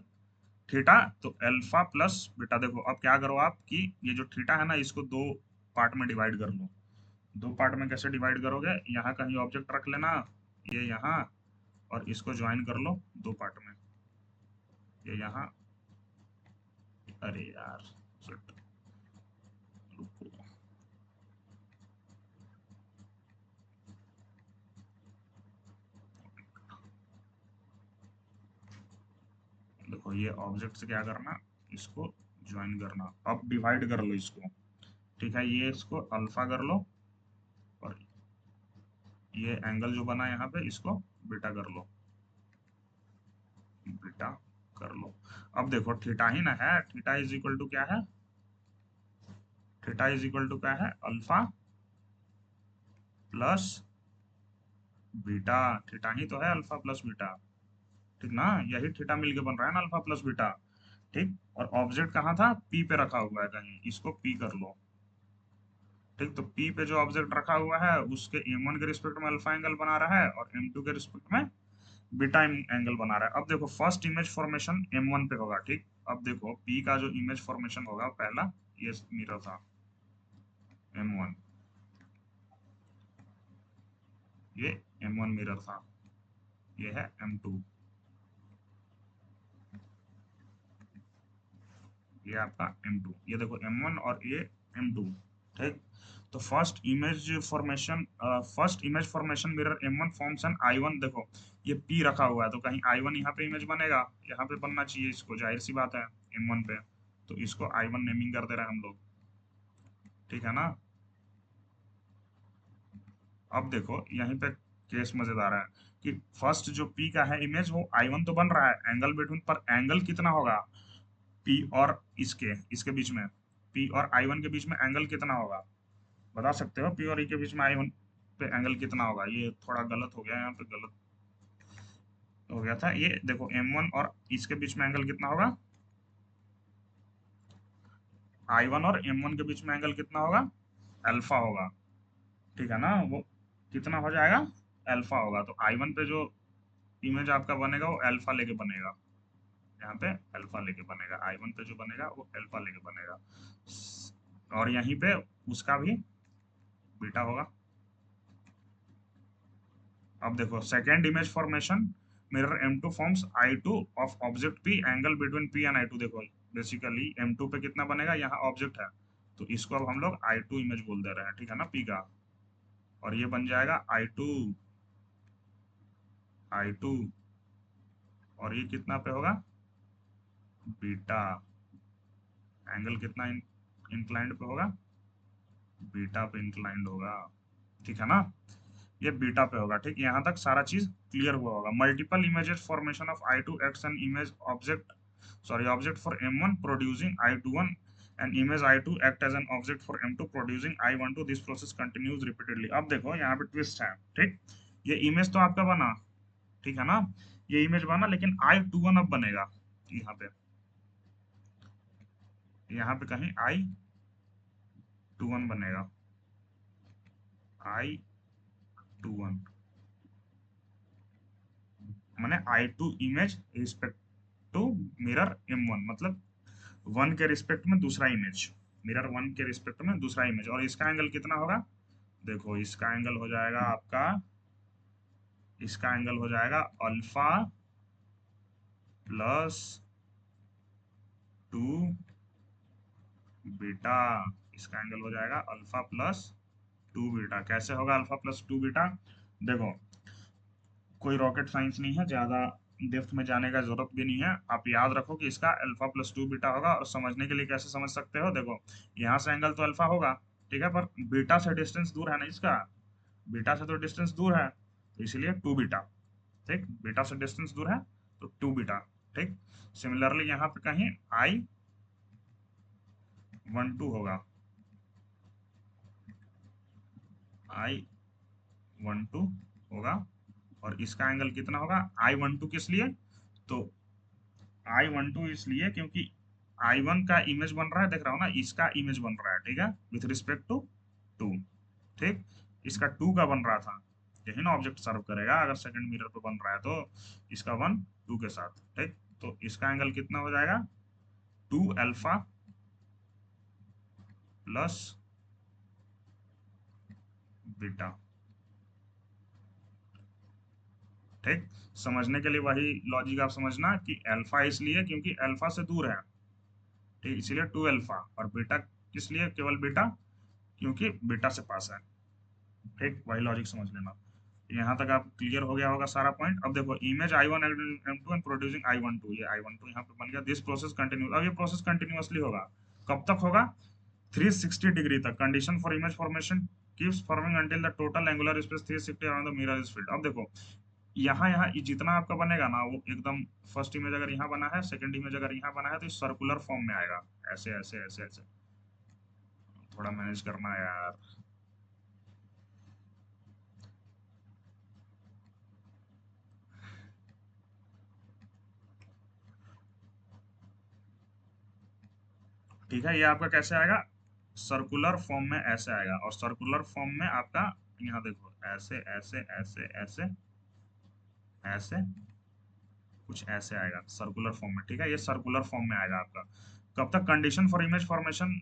theta, तो अल्फा प्लस बीटा। देखो अब क्या करो आप कि ये जो थीटा है ना, इसको दो पार्ट में डिवाइड कर लो। दो पार्ट में कैसे डिवाइड करोगे, यहाँ कहीं ऑब्जेक्ट रख लेना, ये यहाँ, और इसको ज्वाइन कर लो दो पार्ट में, ये यहाँ, अरे यार shit, रुको, देखो ये ऑब्जेक्ट से क्या करना, इसको ज्वाइन करना। अब डिवाइड कर लो इसको, ठीक है, ये इसको अल्फा कर लो, और ये एंगल जो बना यहाँ पे इसको बीटा कर लो, बीटा कर लो। अब देखो थीटा ही ना है, थीटा इज इक्वल टू क्या है, थीटा इज इक्वल टू क्या है, अल्फा प्लस बीटा। थीटा ही तो है अल्फा प्लस बीटा, ठीक ना, यही थीटा मिलके बन रहा है ना अल्फा प्लस बीटा, ठीक। और ऑब्जेक्ट कहाँ था, पी पे रखा हुआ है कहीं, इसको पी कर लो, ठीक। तो पी पे जो ऑब्जेक्ट रखा हुआ है उसके m1 के रिस्पेक्ट में अल्फा एंगल बना रहा है और m2 के रिस्पेक्ट में बीटा एंगल बना रहा है। अब देखो फर्स्ट इमेज फॉर्मेशन m1 पे होगा, ठीक। अब देखो p का जो इमेज फॉर्मेशन होगा पहला, ये मिरर था m1, ये m1 मिरर था, ये है m2, ये आपका m2, ये देखो m1 और ये m2, ठीक। तो first image formation mirror m1 forms an I1, देखो ये p रखा हुआ है तो कहीं I1 यहाँ पे इमेज बनेगा, यहाँ पे बनना चाहिए, इसको जाहिर सी बात है m1 पे, तो इसको I1 नेमिंग कर दे रहे हैं हम लोग, ठीक है ना। अब देखो यहीं पे केस मजेदार है कि फर्स्ट जो p का है इमेज वो I1 तो बन रहा है, एंगल बिटवीन, पर एंगल कितना होगा p और इसके इसके बीच में, p और I1 के बीच में एंगल कितना होगा, बता सकते हो, p और e के बीच में I1 पे एंगल कितना होगा। ये थोड़ा गलत हो गया, यहाँ पे गलत हो गया था, ये देखो m1 और इसके बीच में एंगल कितना होगा, I1 और m1 के बीच में एंगल कितना होगा, अल्फा होगा, ठीक है ना। वो कितना हो जाएगा, अल्फा होगा। तो I1 पे जो इमेज आपका बनेगा वो अल्फा लेके बनेगा, यहाँ पे अल्फा लेके बनेगा, I1 पे जो बनेगा वो अल्फा लेके बनेगा, और यहीं पे उसका भी बीटा होगा। अब देखो second image formation mirror m2 forms I2 of object p, angle between p and I2, देखो बेसिकली m2 पे कितना बनेगा, यहाँ ऑब्जेक्ट है तो इसको अब हम लोग I2 इमेज बोल दे रहे हैं, ठीक है ना, p का, और ये बन जाएगा I2, I2, और ये कितना पे होगा, बीटा, एंगल कितना इंक्लाइंड पे होगा, बीटा पे इंक्लाइंड होगा, ठीक है ना, ये बीटा पे होगा, ठीक। यहाँ तक सारा चीज क्लियर हुआ होगा। Multiple images formation of I2 x an image object, sorry object for m1 producing I21 and image I2 act as an object for m2 producing I12, this process continues repeatedly। अब देखो यहाँ पे twist है, ठीक। ये image तो आपका बना, ठीक है ना, ये इमेज बना, लेकिन I21 अब बनेगा यहाँ पे कहीं I21 बनेगा, I21 माने I2 image respect to mirror m1, मतलब वन के रिस्पेक्ट में दूसरा इमेज, मिरर वन के रिस्पेक्ट में दूसरा इमेज, और इसका एंगल कितना होगा, देखो इसका एंगल हो जाएगा आपका, इसका एंगल हो जाएगा अल्फा प्लस 2 बीटा, इसका एंगल हो जाएगा अल्फा प्लस 2 बीटा। कैसे होगा अल्फा प्लस 2 बीटा, देखो कोई रॉकेट साइंस नहीं है, ज्यादा डेप्थ में जाने का जरूरत भी नहीं है, आप याद रखो कि इसका अल्फा प्लस 2 बीटा होगा। और समझने के लिए कैसे समझ सकते हो, देखो यहाँ से एंगल तो अल्फा होगा, ठीक है, पर बीटा से डिस्टेंस दूर है ना इसका, बीटा से तो डिस्टेंस दूर है, तो इसलिए 2 बीटा, ठीक, बीटा से डिस्टेंस दूर है तो 2 बीटा, ठीक। सिमिलरली यहाँ पे कहीं I12 होगा, I12 होगा, और इसका एंगल कितना होगा, I12 किस लिए, तो I12 इसलिए क्योंकि I1 का इमेज बन रहा है, देख रहा हो ना, इसका इमेज बन रहा है, ठीक है, विथ रिस्पेक्ट टू 2, ठीक। इसका 2 का बन रहा था, यही ना ऑब्जेक्ट सर्व करेगा अगर सेकंड मिरर पे बन रहा है तो, इसका 1 2 के साथ, ठीक। तो इसका एंगल कितना हो जाएगा, 2 अल्फा प्लस बीटा, ठीक। समझने के लिए वही लॉजिक आप समझना कि अल्फा इसलिए क्योंकि अल्फा से दूर है, ठीक, इसीलिए 2 अल्फा, और बीटा किस लिए, केवल बीटा क्योंकि बीटा से पास है, ठीक, वही लॉजिक समझ लेना। यहाँ तक आप क्लियर हो गया होगा सारा पॉइंट। अब देखो image I1 M2 and producing I12, ये I12 यहाँ पे बन गया। दिस प्रोसेस कंटिन्यू, अब ये प्रोसेस कंटिन्यूअसली होगा। कब तक होगा? 360 डिग्री तक। Condition for image formation keeps forming until the total angular space 360 around the mirror is filled. अब देखो यहाँ यहाँ जितना आपका बनेगा ना वो एकदम, फर्स्ट इमेज अगर यहाँ बना है, सेकंड इमेज अगर यहाँ बना है, तो सर्कुलर फॉर्म में आएगा, ऐसे ऐसे ऐसे ऐसे। थोड़ा मैनेज करना है यार। ठीक है, ये आपका कैसे आएगा? सर्कुलर फॉर्म में ऐसे आएगा, और सर्कुलर फॉर्म में आपका यहाँ देखो ऐसे ऐसे ऐसे ऐसे ऐसे कुछ ऐसे आएगा सर्कुलर फॉर्म में। ठीक है, ये सर्कुलर फॉर्म में आएगा आपका। कब तक? Condition for image formation,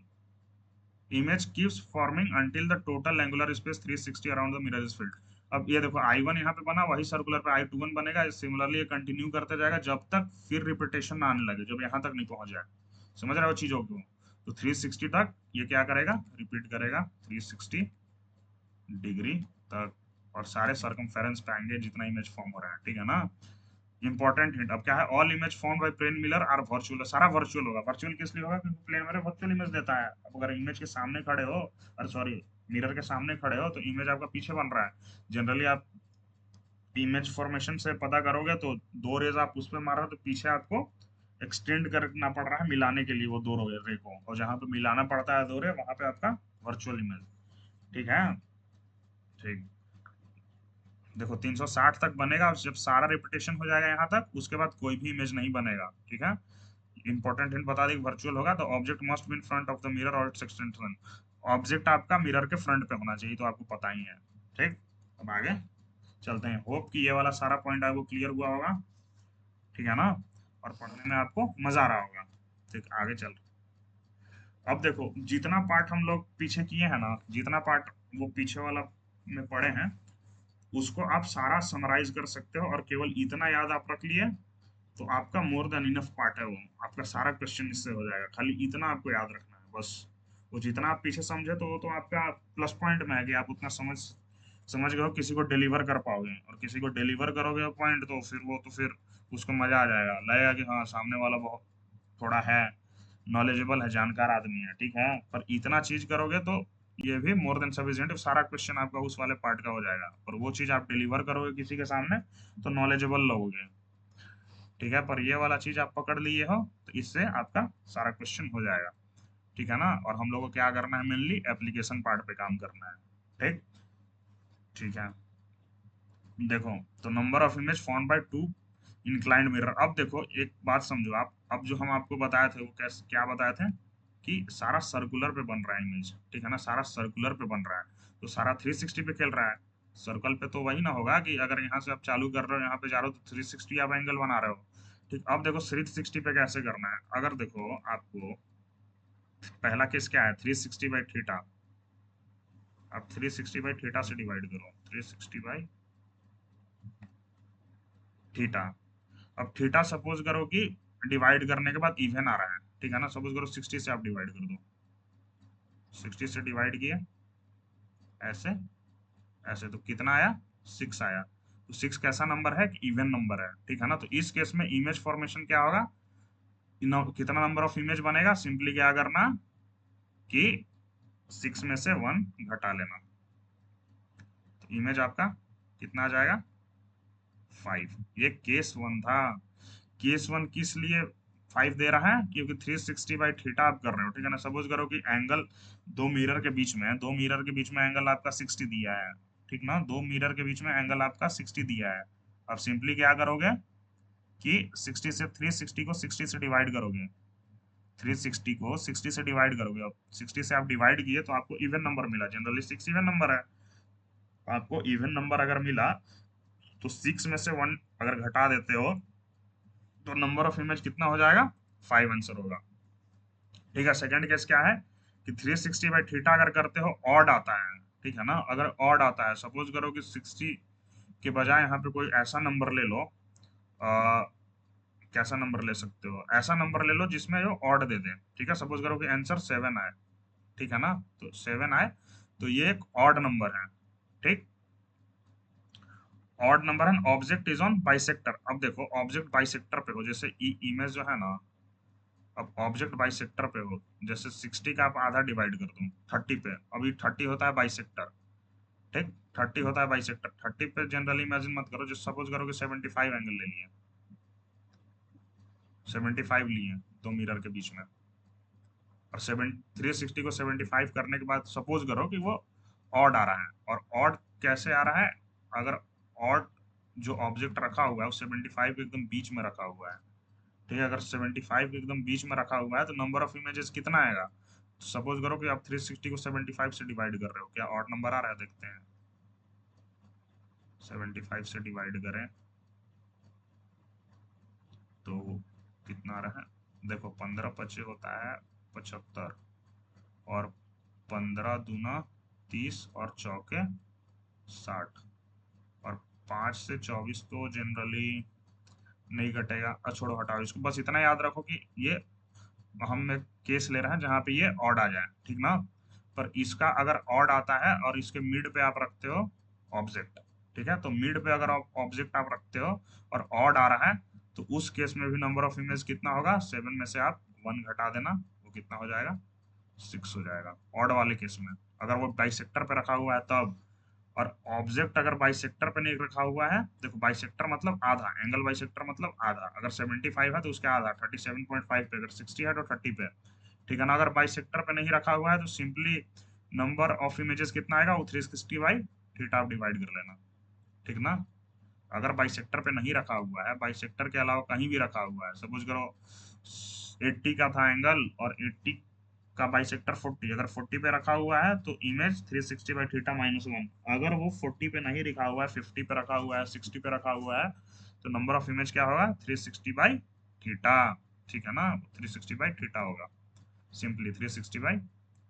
image keeps forming until the total angular space 360 around the mirror is filled. अब ये देखो I1 यहाँ पे बना, वही सर्कुलर पे I21 बनेगा। सिमिलरली ये कंटिन्यू करते जाएगा जब तक फिर रिपीटेशन ना आने लगे, जब यहाँ तक नहीं पहुंच जाए। समझ रहे हो चीजों को? तो 360 तक ये क्या करेगा? रिपीट करेगा 360 डिग्री तक, और सारे सर्कमफेरेंस पे आएंगे जितना इमेज फॉर्म हो रहा है। ठीक है ना? इंपॉर्टेंट हिंट अब क्या है? All image form by plane mirror are virtual. सारा वर्चुअल होगा। वर्चुअल किस लिए होगा? क्योंकि प्लेन मिरर वर्चुअल इमेज देता है। अब अगर इमेज के सामने खड़े हो, अरे सॉरी, मिरर के सामने खड़े हो, तो इमेज आपका पीछे बन रहा है। जनरली आप इमेज फॉर्मेशन से पता करोगे तो दो रेज आप उस पर मार रहे हो, तो पीछे आपको एक्सटेंड करना पड़ रहा है मिलाने के लिए वो दो रे को, और जहां पे मिलाना पड़ता है दो रे, वहां पे आपका वर्चुअल इमेज। ठीक है? ठीक। देखो 360 तक बनेगा, और जब सारा रिपीटेशन हो जाएगा यहाँ तक, उसके बाद कोई भी इमेज नहीं बनेगा। ठीक है? इंपॉर्टेंट हिंट बता दें, वर्चुअल होगा तो object must be in front of the mirror और इट्स एक्सटेंशन। ऑब्जेक्ट आपका मिरर के फ्रंट पे होना चाहिए, तो आपको पता ही है। ठीक, अब आगे चलते हैं। होप कि ये वाला सारा पॉइंट आपको क्लियर हुआ होगा। ठीक है ना? और पढ़ने में आपको मजा आ रहा होगा। ठीक, आगे चल। अब देखो जितना पार्ट हम लोग पीछे किए हैं ना, जितना पार्ट वो पीछे वाला में पढ़े हैं, उसको आप सारा समराइज कर सकते हो, और केवल इतना याद आप रख लिए तो आपका मोर देन इनफ पार्ट है वो। आपका सारा क्वेश्चन इससे हो जाएगा। खाली इतना आपको याद रखना है बस। वो जितना आप पीछे समझे तो वो तो आपका प्लस पॉइंट में है कि आप उतना समझ समझ गए हो, किसी को डिलीवर कर पाओगे। और किसी को डिलीवर करोगे पॉइंट, तो फिर वो तो फिर उसको मजा आ जाएगा, लगेगा कि हाँ सामने वाला बहुत थोड़ा है, नॉलेजेबल है, जानकार आदमी है। ठीक है? पर इतना चीज करोगे तो ये भी मोर देन सफिशिएंट। सारा क्वेश्चन आपका उस वाले पार्ट का हो जाएगा, और वो चीज आप डिलीवर करोगे किसी के सामने तो नॉलेजेबल लोगे। ठीक है? पर ये वाला चीज आप पकड़ लिए हो तो इससे आपका सारा क्वेश्चन हो जाएगा। ठीक है ना? और हम लोग को क्या करना है? मेनली एप्लीकेशन पार्ट पे काम करना है। ठीक। ठीक है, देखो तो number of image found by two inclined mirror. अब देखो एक बात समझो आप, अब जो हम आपको बताए थे वो कैसे क्या बताए थे? कि सारा सर्कुलर पे बन रहा है इमेज। ठीक है ना? सारा सर्कुलर पे बन रहा है, तो सारा 360 पे खेल रहा है। सर्कल पे तो वही ना होगा कि अगर यहाँ से आप चालू कर रहे हो, यहाँ पे जा रहे हो, तो 360 आप एंगल बना रहे हो। ठीक, अब देखो 360 पे कैसे करना है। अगर देखो आपको पहला केस क्या है? 360 बाई थीटा। अब 360 बाई थीटा से डिवाइड करो, 360 बाई थीटा। अब थीटा सपोज करो कि डिवाइड करने के बाद इवन आ रहा है। ठीक है ना? सपोज करो 60 से आप डिवाइड कर दो, 60 से डिवाइड किए ऐसे ऐसे, तो कितना आया? 6 आया। तो 6 कैसा नंबर है? कि इवन नंबर है। ठीक है ना? तो इस केस में इमेज फॉर्मेशन क्या होगा? कितना नंबर ऑफ इमेज बनेगा? सिंपली क्या करना कि 6 में से 1 घटा लेना, तो इमेज आपका कितना आ जाएगा? 5। ये केस 1 था। केस 1 किस लिए 5 दे रहा है? क्योंकि 360 बाई थीटा आप कर रहे हो। ठीक है ना? सपोज करो कि एंगल दो मिरर के बीच में है, दो मिरर के बीच में एंगल आपका 60 दिया है। ठीक ना? दो मिरर के बीच में एंगल आपका 60 दिया है। अब सिंपली क्या करोगे कि 60 से 360 को 60 से डिवाइड करोगे, 360 को 60 से डिवाइड करोगे। अब 60 से आप डिवाइड किए तो आपको इवन नंबर मिला। जनरली 6 इवन नंबर है। आपको इवन नंबर अगर मिला तो 6 में से 1 अगर घटा देते हो तो नंबर ऑफ इमेज कितना हो जाएगा? 5 आंसर होगा। ठीक है? सेकंड केस क्या है? कि 360 बाई थीटा अगर करते हो ऑड आता है। ठीक है ना? अगर ऑड आता है, सपोज करो कि 60 के बजाय यहाँ पे कोई ऐसा नंबर ले लो। कैसा नंबर ले सकते हो? ऐसा नंबर ले लो जिसमें जो ऑड दे दे। ठीक है? सपोज करो कि आंसर 7 आए। ठीक है ना? तो 7 आए तो ये एक ऑड नंबर है। ठीक, odd number and object is on bisector. अब देखो ऑब्जेक्ट बाइसेक्टर पे हो, जैसे इमेज जो है ना, अब ऑब्जेक्ट बाइसेक्टर पे हो, जैसे 60 का आप आधा डिवाइड कर दो 30 पे, अभी 30 होता है बाइसेक्टर, ठीक, 30 होता है बाइसेक्टर। 30 पे जनरली इमेजिन मत करो, जो सपोज करो कि 75 एंगल ले लिए, 75 लिए दो मिरर के बीच में, और 360 को 75 करने के बाद सपोज करो कि वो ऑड आ रहा है। और ऑड कैसे आ रहा है, अगर ऑड जो ऑब्जेक्ट रखा हुआ है वो 75 के एकदम बीच में रखा हुआ है, ठीक है, अगर 75 के एकदम बीच में रखा हुआ है तो नंबर ऑफ इमेजेस कितना आएगा। तो सपोज करो कि आप 360 को 75 से डिवाइड कर रहे हो, क्या ऑड नंबर आ रहा है, देखते हैं। 75 से डिवाइड करें तो कितना आ रहा है, देखो 15 पचे होता है 75, और 15 दूना 30 और चौके 60, और 5 से 24 तो जनरली नहीं घटेगा। छोड़ो हटाओ इसको, बस इतना याद रखो कि ये हम एक केस ले रहे हैं जहाँ पे ये ऑड आ जाए, ठीक ना। पर इसका अगर ऑड आता है और इसके मिड पे आप रखते हो ऑब्जेक्ट, ठीक है, तो मिड पे अगर ऑब्जेक्ट आप रखते हो और ऑड आ रहा है, तो उस केस में भी नंबर ऑफ इमेज कितना होगा, 7 में से आप 1 घटा देना, वो कितना हो जाएगा, 6 हो जाएगा ऑड वाले केस में। अगर वो बाइसेक्टर पे रखा हुआ है तब, और ऑब्जेक्ट अगर बाइसेक्टर पे नहीं रखा हुआ है, देखो बाइसेक्टर मतलब आधा, एंगल बाइसेक्टर मतलब आधा, अगर 75 है तो उसका आधा 37.5 पे, अगर 60 है तो 30 पे, ठीक है ना। अगर बाइसेक्टर पे नहीं रखा हुआ है तो सिंपली नंबर ऑफ इमेजेस कितना आएगा, वो 360 बाई थीटा आप डिवाइड कर लेना, ठीक ना। अगर बाइसेक्टर पे नहीं रखा हुआ है, बाइसेक्टर के अलावा कहीं भी रखा हुआ है, सपोज करो 80 का था एंगल और 80 का बाइसेक्टर 40, अगर 40 पे रखा हुआ है तो इमेज 360 बाई थीटा -1। अगर वो 40 पे नहीं रखा हुआ है, 50 पे रखा हुआ है, 60 पे रखा हुआ है, तो नंबर ऑफ इमेज क्या होगा, 360 बाई थीटा, ठीक है ना, 360 बाई थीटा होगा, सिंपली 360 बाई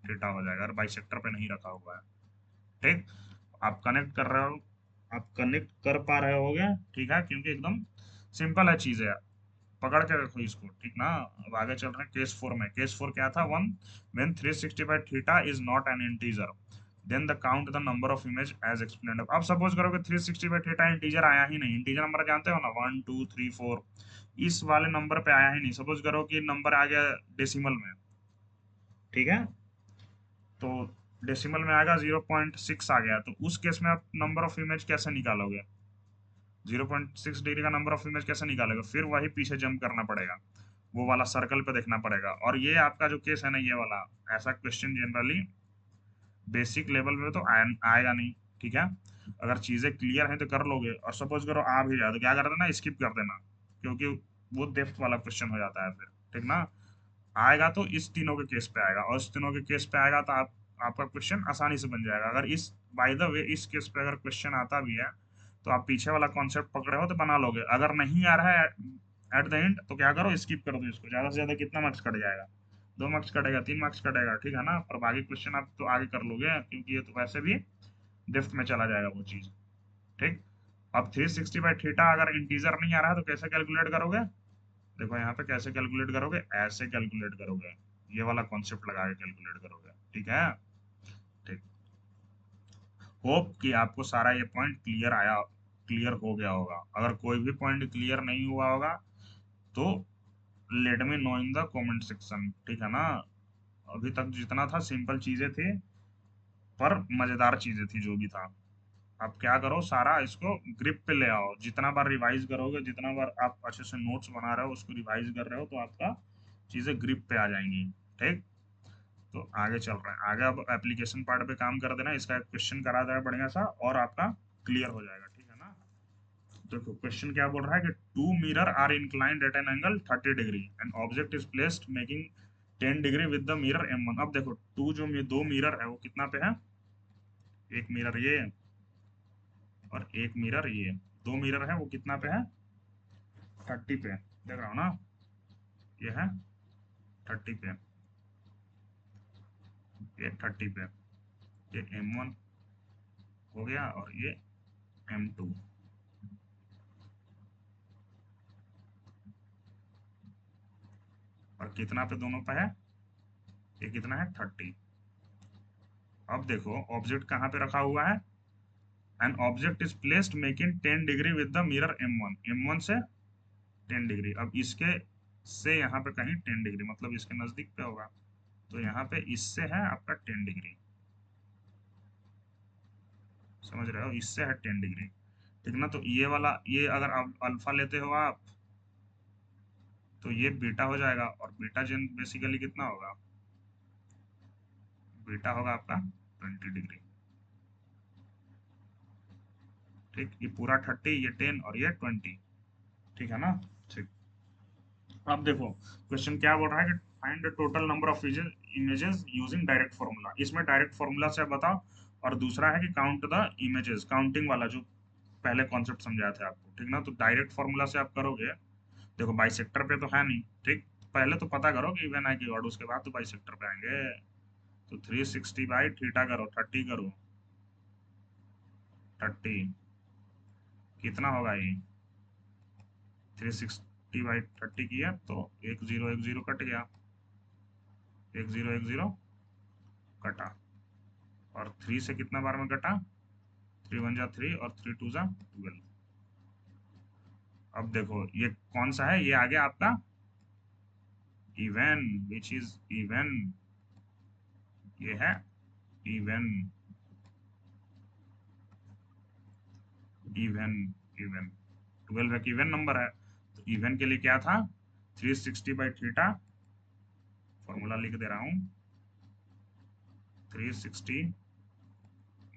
थीटा हो जाएगा, अगर बाइसेक्टर पे नहीं रखा हुआ है, ठीक। आप कनेक्ट कर रहे हो, आप कनेक्ट कर पा रहे होगे, ठीक है, क्योंकि एकदम सिंपल है चीजें, पकड़ के रखो इसको, ठीक ना। अब आगे चल रहे हैं केस 4 में। केस 4 क्या था, one when 360 by theta is not an integer then the count the number of image as explained. अब सपोज करो कि 360 बाय थीटा इंटीजर आया ही नहीं, इंटीजर नंबर जानते हो ना, 1 2 3 4, इस वाले नंबर पे आया ही नहीं, सपोज करो कि नंबर आ गया डेसिमल में, ठीक है, तो डेसिमल में आएगा 0.6 आ गया, तो उस केस में आप नंबर ऑफ इमेज कैसे निकालोगे, 0.6 डिग्री का नंबर ऑफ इमेज कैसे निकालेगा, फिर वही पीछे जंप करना पड़ेगा, वो वाला सर्कल पे देखना पड़ेगा। और ये आपका जो केस है ना, ये वाला ऐसा क्वेश्चन जनरली बेसिक लेवल में तो आएगा नहीं, ठीक है। अगर चीजें क्लियर हैं तो कर लोगे, और सपोज करो आ भी जाए तो क्या कर देना, स्किप कर देना, क्योंकि वो डेप्थ वाला क्वेश्चन हो जाता है फिर, ठीक ना। आएगा तो इस तीनों के केस पे आएगा, और इस तीनों के केस पे आएगा तो आपका क्वेश्चन आसानी से बन जाएगा। अगर इस बाय द वे इस केस पे अगर क्वेश्चन आता भी है तो आप पीछे वाला कॉन्सेप्ट पकड़े हो तो बना लोगे, अगर नहीं आ रहा है एट द एंड तो क्या करो, स्किप कर दो इसको, ज्यादा से ज्यादा कितना मार्क्स कट जाएगा, 2 मार्क्स कटेगा, 3 मार्क्स कटेगा, ठीक है ना। पर बाकी क्वेश्चन आप तो आगे कर लोगे, क्योंकि ये तो वैसे भी डेप्थ में चला जाएगा वो चीज, ठीक। अब 360 बाई थीटा अगर इंटीजर नहीं आ रहा है तो कैसे कैलकुलेट करोगे, देखो यहाँ पे कैसे कैलकुलेट करोगे, ऐसे कैलकुलेट करोगे, ये वाला कॉन्सेप्ट लगा के कैलकुलेट करोगे, ठीक है, ठीक। होप कि आपको सारा ये पॉइंट क्लियर हो गया होगा। अगर कोई भी पॉइंट क्लियर नहीं हुआ होगा तो let me know in the comment section, ठीक है ना। अभी तक जितना था सिंपल चीजें थी, पर मजेदार चीजें थी जो भी था। आप क्या करो, सारा इसको ग्रिप पे ले आओ, जितना बार रिवाइज करोगे, जितना बार आप अच्छे से नोट्स बना रहे हो, उसको रिवाइज कर रहे हो, तो आपका चीजें ग्रिप पे आ जाएंगी, ठीक। तो आगे चल रहे हैं, आगे अब एप्लीकेशन पार्ट पे काम कर देना, इसका एक क्वेश्चन करा देना बढ़िया सा और आपका क्लियर हो जाएगा, ठीक है ना। देखो क्वेश्चन क्या बोल रहा है कि two mirror are inclined at an angle 30 degree and object is placed making 10 degree with the mirror M1। अब देखो दो मिरर है, वो कितना पे है, एक मिरर ये और एक मिरर ये, दो मिरर है, वो कितना पे है, 30 पे, देख रहा हो ना, ये है 30 पे, ये 30 पे, ये M1 हो गया और ये M2, और कितना पे दोनों पे है, ये कितना है 30। अब देखो ऑब्जेक्ट कहाँ पे रखा हुआ है, an object is placed making 10 degree with the mirror M1, M1 से 10 डिग्री। अब इसके से यहाँ पे कहीं 10 डिग्री, मतलब इसके नजदीक पे होगा, तो यहाँ पे इससे है आपका 10 डिग्री, समझ रहे हो, इससे है 10 डिग्री, ठीक ना। तो ये वाला, ये अगर आप अल्फा लेते हो आप, तो ये बीटा हो जाएगा, और बीटा जेन बेसिकली कितना होगा, बीटा होगा आपका 20 डिग्री, ठीक। ये पूरा 30, ये 10 और ये 20, ठीक है ना। ठीक। अब देखो क्वेश्चन क्या बोल रहा है कि find the total number of images using direct formula. इसमें डायरेक्ट फॉर्मूला से बताओ, और दूसरा है कि काउंट द इमेजेस, काउंटिंग वाला जो पहले कॉन्सेप्ट समझाया था आपको, ठीक ना। तो डायरेक्ट फॉर्मूला से आप करोगे, देखो बाइसेक्टर पे तो है नहीं, ठीक। पहले तो पता करो कि इवन है कि ऑड, उसके बाद तो बाइसेक्टर पे आएंगे। तो 360 बाई थीटा करो, 30 करो, 30 कितना होगा ये, 360 बाई 30 किया तो एक जीरो कट गया, एक जीरो कटा, और 3 से कितना बार में कटा, 3 वन जा 3 और 3 टू जा 12। अब देखो ये कौन सा है, ये आ गया आपका इवन, विच इज इवन, ये है इवन, इवन, इवन 12 एक इवन नंबर है। तो इवन के लिए क्या था, 360 बाई थीटा, फॉर्मूला लिख दे रहा हूँ, 360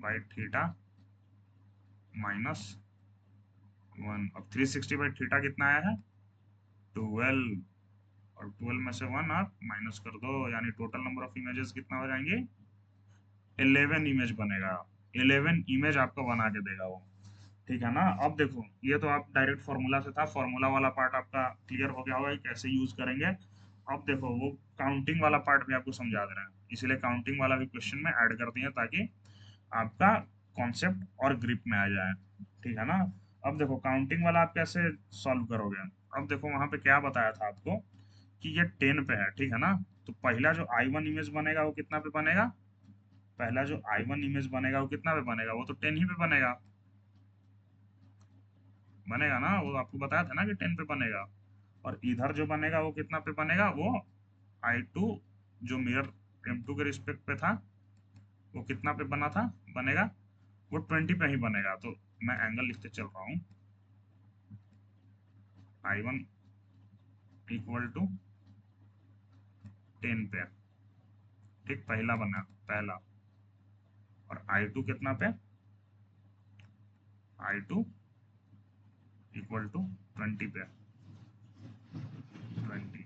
बाई थीटा माइनस 1। अब 360 बाई थीटा कितना आया है, 12, और 12 में से 1 आप माइनस कर दो, यानी टोटल नंबर ऑफ इमेजेस कितना हो जाएंगे, 11 इमेज बनेगा, 11 इमेज आपको बना के देगा वो, ठीक है ना। अब देखो ये तो आप डायरेक्ट फॉर्मूला से था, फॉर्मूला वाला पार्ट आपका क्लियर हो गया होगा कि कैसे यूज करेंगे। अब देखो वो काउंटिंग वाला पार्ट भी आपको समझा दे रहे हैं, इसलिए काउंटिंग वाला भी क्वेश्चन में ऐड कर दिए ताकि आपका कॉन्सेप्ट और ग्रिप में आ जाए, ठीक है ना। अब देखो काउंटिंग वाला आप कैसे सॉल्व करोगे। अब देखो वहां पे क्या बताया था आपको कि ये 10 पे है, ठीक है ना। तो पहला जो I1 इमेज बनेगा वो कितना पे बनेगा, पहला जो I1 इमेज बनेगा वो कितना पे बनेगा, वो तो 10 ही पे बनेगा, बनेगा ना, वो आपको बताया था ना कि 10 पे बनेगा। और इधर जो बनेगा वो कितना पे बनेगा, वो I2 जो मिरर M2 के रिस्पेक्ट पे था, वो कितना पे बना था, बनेगा, वो 20 पे ही बनेगा। तो मैं एंगल लिखते चल रहा हूँ, I1 इक्वल टू 10 पे, ठीक, पहला बना, पहला, और I2 कितना पे, I2 इक्वल टू 20 पे, 20,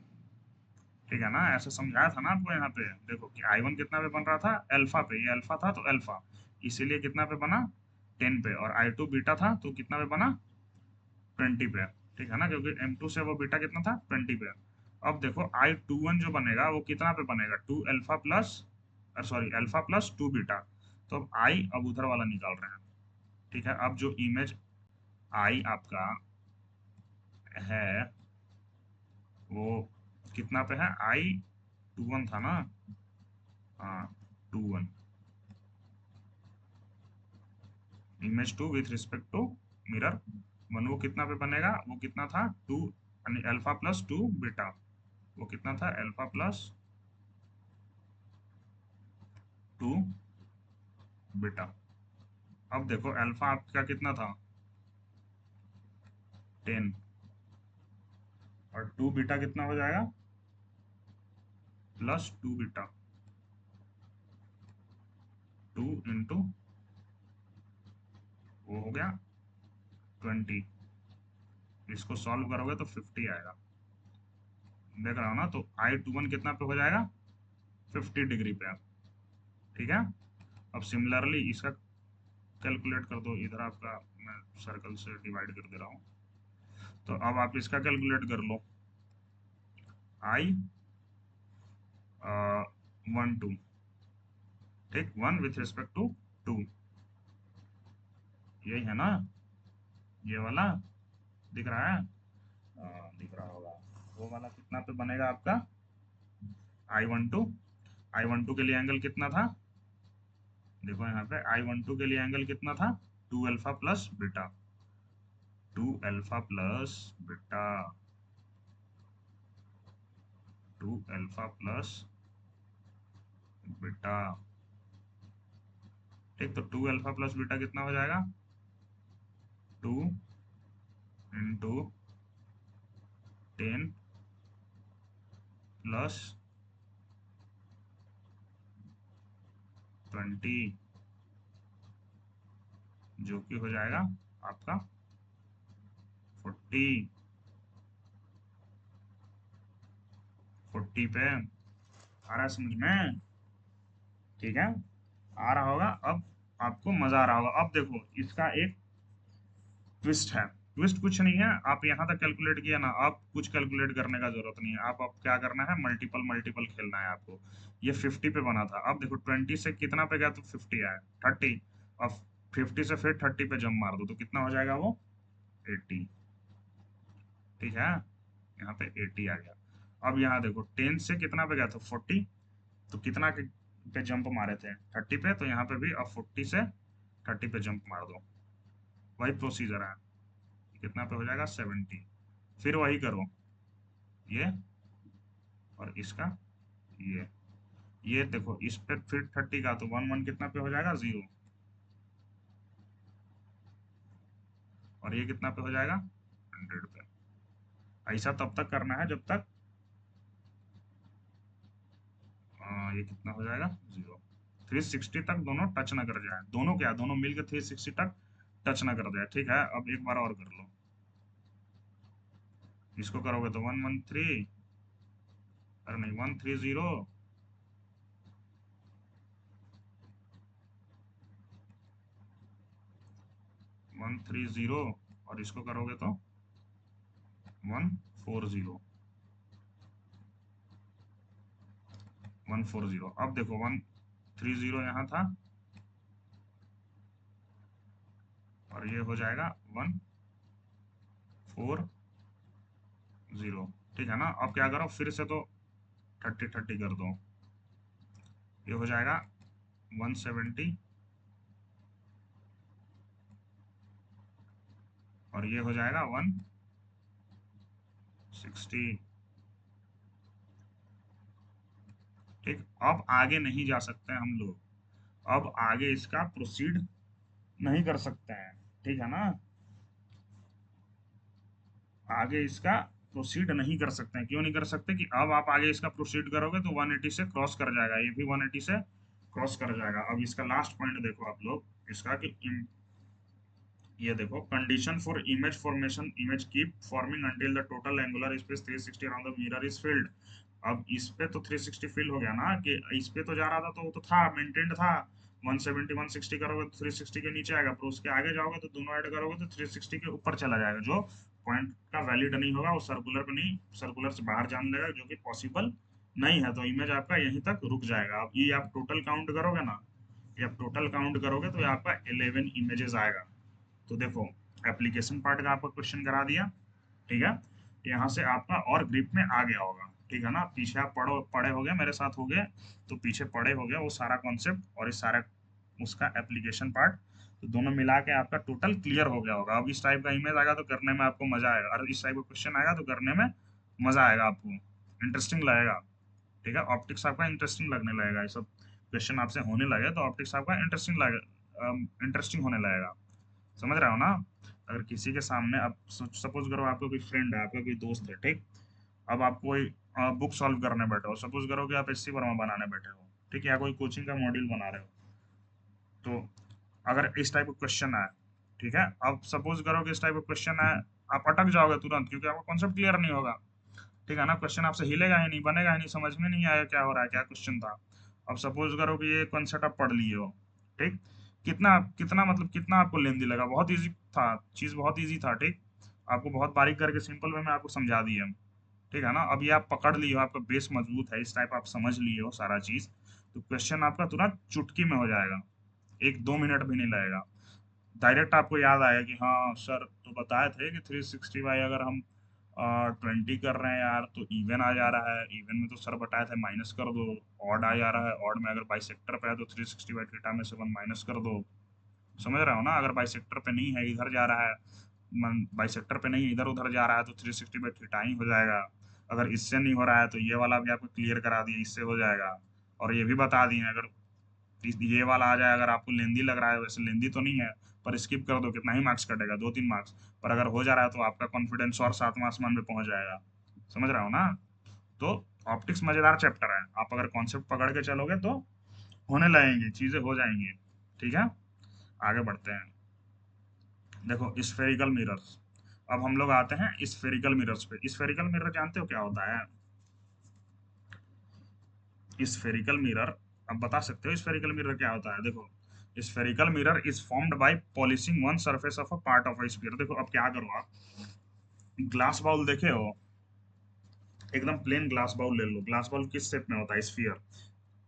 ठीक है ना। ऐसे समझाया था ना आपको, यहाँ पे देखो कि I1 कितना पे बन रहा था, अल्फा पे, ये अल्फा था तो अल्फा, इसीलिए कितना पे बना, 10 पे, और I2 बीटा था तो कितना पे बना, 20 पे, ठीक है ना, क्योंकि M2 से वो बीटा कितना था, 20 पे। अब देखो I21 जो बनेगा वो कितना पे बनेगा, 2 alpha plus, sorry alpha plus 2 beta. तो अब आई अब उधर वाला निकाल रहे हैं, ठीक है। अब जो इमेज आई आपका है वो कितना पे है, I21 था ना, हाँ 21, image 2 with respect to mirror 1, वो कितना पे बनेगा, वो कितना था 2, यानी अल्फा प्लस 2 बीटा, वो कितना था, अल्फा प्लस 2 बीटा। अब देखो अल्फा आपका कितना था, 10, और 2 बीटा कितना हो जाएगा, प्लस 2 बीटा, 2 इंटू वो हो गया 20, इसको सॉल्व करोगे तो 50 आएगा, देख रहा हो ना। तो I21 कितना पे हो जाएगा, 50 डिग्री पे, ठीक है। अब सिमिलरली इसका कैलकुलेट कर दो, इधर आपका मैं सर्कल से डिवाइड कर दे रहा हूँ, तो अब आप इसका कैलकुलेट कर लो, I12, ठीक, 1 विथ रिस्पेक्ट टू 2, यही है ना, ये वाला दिख रहा है, दिख रहा होगा, वो वाला कितना पे बनेगा आपका, I12, I12 के लिए एंगल कितना था, देखो यहाँ पे I12 के लिए एंगल कितना था, two alpha plus beta, two alpha plus beta, two alpha plus beta. ठीक, तो टू अल्फा प्लस बीटा कितना हो जाएगा, टू इंटू 10 प्लस 20, जो कि हो जाएगा आपका 40, 40 पे आ रहा है समझ में? ठीक है, आ रहा होगा अब, आपको मजा आ रहा होगा। अब देखो इसका एक ट्विस्ट है, ट्विस्ट कुछ नहीं है, आप यहाँ तक कैलकुलेट किया ना, आप कुछ कैलकुलेट करने का जरूरत नहीं है, आप अब क्या करना है, मल्टीपल मल्टीपल खेलना है आपको। ये 50 पे बना था, अब देखो 20 से कितना पे गया तो 50 आया, 30, अब 50 से फिर 30 पे जंप मार दो तो कितना हो जाएगा वो 80। ठीक है, यहाँ पे 80 आ गया। अब यहाँ देखो 10 से कितना पे गया था 40, तो कितना पे जंप मारे थे 30 पे, तो यहाँ पे भी अब 40 से 30 पे जंप मार दो, वही प्रोसीजर है। कितना पे हो जाएगा 70, फिर वही करो ये और इसका ये देखो इस पे फिर 30 का, तो वन वन कितना पे हो जाएगा 0, और ये कितना पे हो जाएगा 100 पे। ऐसा तब तक करना है जब तक ये कितना हो जाएगा 0, 360 तक दोनों टच ना कर जाए, दोनों क्या, दोनों मिलकर 360 तक टच ना कर जाए। ठीक है, अब एक बार और कर लो, इसको करोगे तो 113, अरे नहीं 130, 130, और इसको करोगे तो 140, 140। अब देखो 130 यहाँ था, और ये हो जाएगा 140। ठीक है ना, अब क्या करो फिर से तो 30 कर दो, ये हो जाएगा 170, और ये हो जाएगा 160। ठीक, अब आगे नहीं जा सकते हम लोग, अब आगे इसका प्रोसीड नहीं कर सकते हैं। ठीक है ना, आगे इसका प्रोसीड नहीं कर सकते हैं, क्यों नहीं कर सकते कि अब आप आगे इसका प्रोसीड करोगे तो 180 से क्रॉस कर जाएगा, ये भी 180 से क्रॉस कर जाएगा। अब इसका लास्ट पॉइंट देखो आप लोग इसका कि ये देखो condition for image formation, image keep forming until the total angular space 360 around the mirror is filled. अब इस पे तो 360 फिल हो गया ना, कि इस पे तो जा रहा था तो वो तो था मेंटेन्ड था, 170 160 करोगे तो 360 के नीचे आएगा, पर उसके आगे जाओगे तो दोनों ऐड करोगे तो 360 के ऊपर चला जाएगा, जो पॉइंट का वैलिड नहीं होगा, वो सर्कुलर को नहीं, सर्कुलर से बाहर जाने लगेगा, जो कि पॉसिबल नहीं है, तो इमेज आपका यहीं तक रुक जाएगा। अब ये आप टोटल काउंट करोगे ना, ये आप टोटल काउंट करोगे तो ये आपका 11 इमेजेस आएगा। तो देखो एप्लीकेशन पार्ट का आपको क्वेश्चन करा दिया। ठीक है, यहाँ से आपका और ग्रिप में आ गया होगा। ठीक है ना, पीछे आप पढ़े हो गए मेरे साथ हो गए, तो पीछे पढ़े हो गया वो सारा कॉन्सेप्ट और इस सारा उसका एप्लीकेशन पार्ट, तो दोनों मिला के आपका टोटल क्लियर हो गया होगा। अब इस टाइप का इमेज आएगा तो करने में आपको मजा आएगा, और इस टाइप का क्वेश्चन आएगा तो करने में मजा आएगा, आपको इंटरेस्टिंग लगेगा। ठीक है, ऑप्टिक्स आपका इंटरेस्टिंग लगने लगेगा, ये सब क्वेश्चन आपसे होने लगे तो ऑप्टिक्स आपका इंटरेस्टिंग लगे, इंटरेस्टिंग होने लगेगा। समझ रहे हो ना? अगर किसी के सामने अब सपोज करो आपका कोई फ्रेंड है, आपका कोई दोस्त है, ठीक, अब आप कोई बुक सॉल्व करने बैठे हो, सपोज करो कि आप एससी वर्मा बनाने बैठे हो, ठीक है, या कोई कोचिंग का मॉड्यूल बना रहे हो, तो अगर इस टाइप का क्वेश्चन है, ठीक है, अब सपोज करो कि इस टाइप का क्वेश्चन है, आप अटक जाओगे तुरंत क्योंकि आपका कॉन्सेप्ट क्लियर नहीं होगा। ठीक है ना, क्वेश्चन आपसे हिलेगा ही नहीं, बनेगा ही नहीं, समझ में नहीं आया क्या हो रहा है, क्या क्वेश्चन था। अब सपोज करो कि ये कॉन्सेप्ट आप पढ़ लिए हो, ठीक, कितना कितना मतलब कितना आपको लेंदी लगा, बहुत इजी था, चीज बहुत इजी था, ठीक, आपको बहुत बारीक करके सिंपल वे में आपको समझा दिए हम। ठीक है ना, अब ये आप पकड़ लिए हो, आपका बेस मजबूत है, इस टाइप आप समझ लिए हो सारा चीज, तो क्वेश्चन आपका तुरंत चुटकी में हो जाएगा, एक दो मिनट भी नहीं लगेगा। डायरेक्ट आपको याद आएगा कि हाँ सर तो बताए थे कि 360 बाई अगर हम 20 कर रहे हैं यार तो इवन आ जा रहा है, इवन में तो सर बताए थे माइनस कर दो, ऑड आ जा रहा है, ऑड में अगर बाई सेक्टर पे है तो 360 बाई थीटा में से 1 माइनस कर दो, समझ रहे हो ना? अगर बाइसेक्टर पे नहीं है, इधर जा रहा है, बाइसेक्टर पे नहीं है, इधर उधर जा रहा है, तो 360 बाई थीटा ही हो जाएगा। अगर इससे नहीं हो रहा है तो ये वाला भी आपको क्लियर करा दिए, इससे हो जाएगा। और ये भी बता दिए अगर ये वाला आ जाए, अगर आपको लेंदी लग रहा है, वैसे लेंदी तो नहीं है, पर स्किप कर दो, कितना ही मार्क्स कटेगा, 2-3 मार्क्स। पर अगर हो जा रहा है तो आपका कॉन्फिडेंस और 7वां आसमान में पहुंच जाएगा। समझ रहे हो ना? तो ऑप्टिक्स मजेदार चैप्टर है, आप अगर कॉन्सेप्ट पकड़ के चलोगे तो होने लगेंगी चीजें, हो जाएंगी। ठीक है, आगे बढ़ते हैं। देखो स्फेरिकल मिरर्स। अब हम लोग आते हैं स्फेरिकल मिरर्स पे। स्फेरिकल मिरर जानते हो क्या होता है? स्फेरिकल मिरर, अब बता सकते हो स्फेरिकल मिरर क्या होता है? देखो, spherical mirror is formed by polishing one surface of a part of a sphere. देखो अब क्या करो आप, ग्लास बाउल देखे हो? एकदम प्लेन ग्लास बाउल ले लो। ग्लास बाउल किस शेप में होता है? स्फीयर।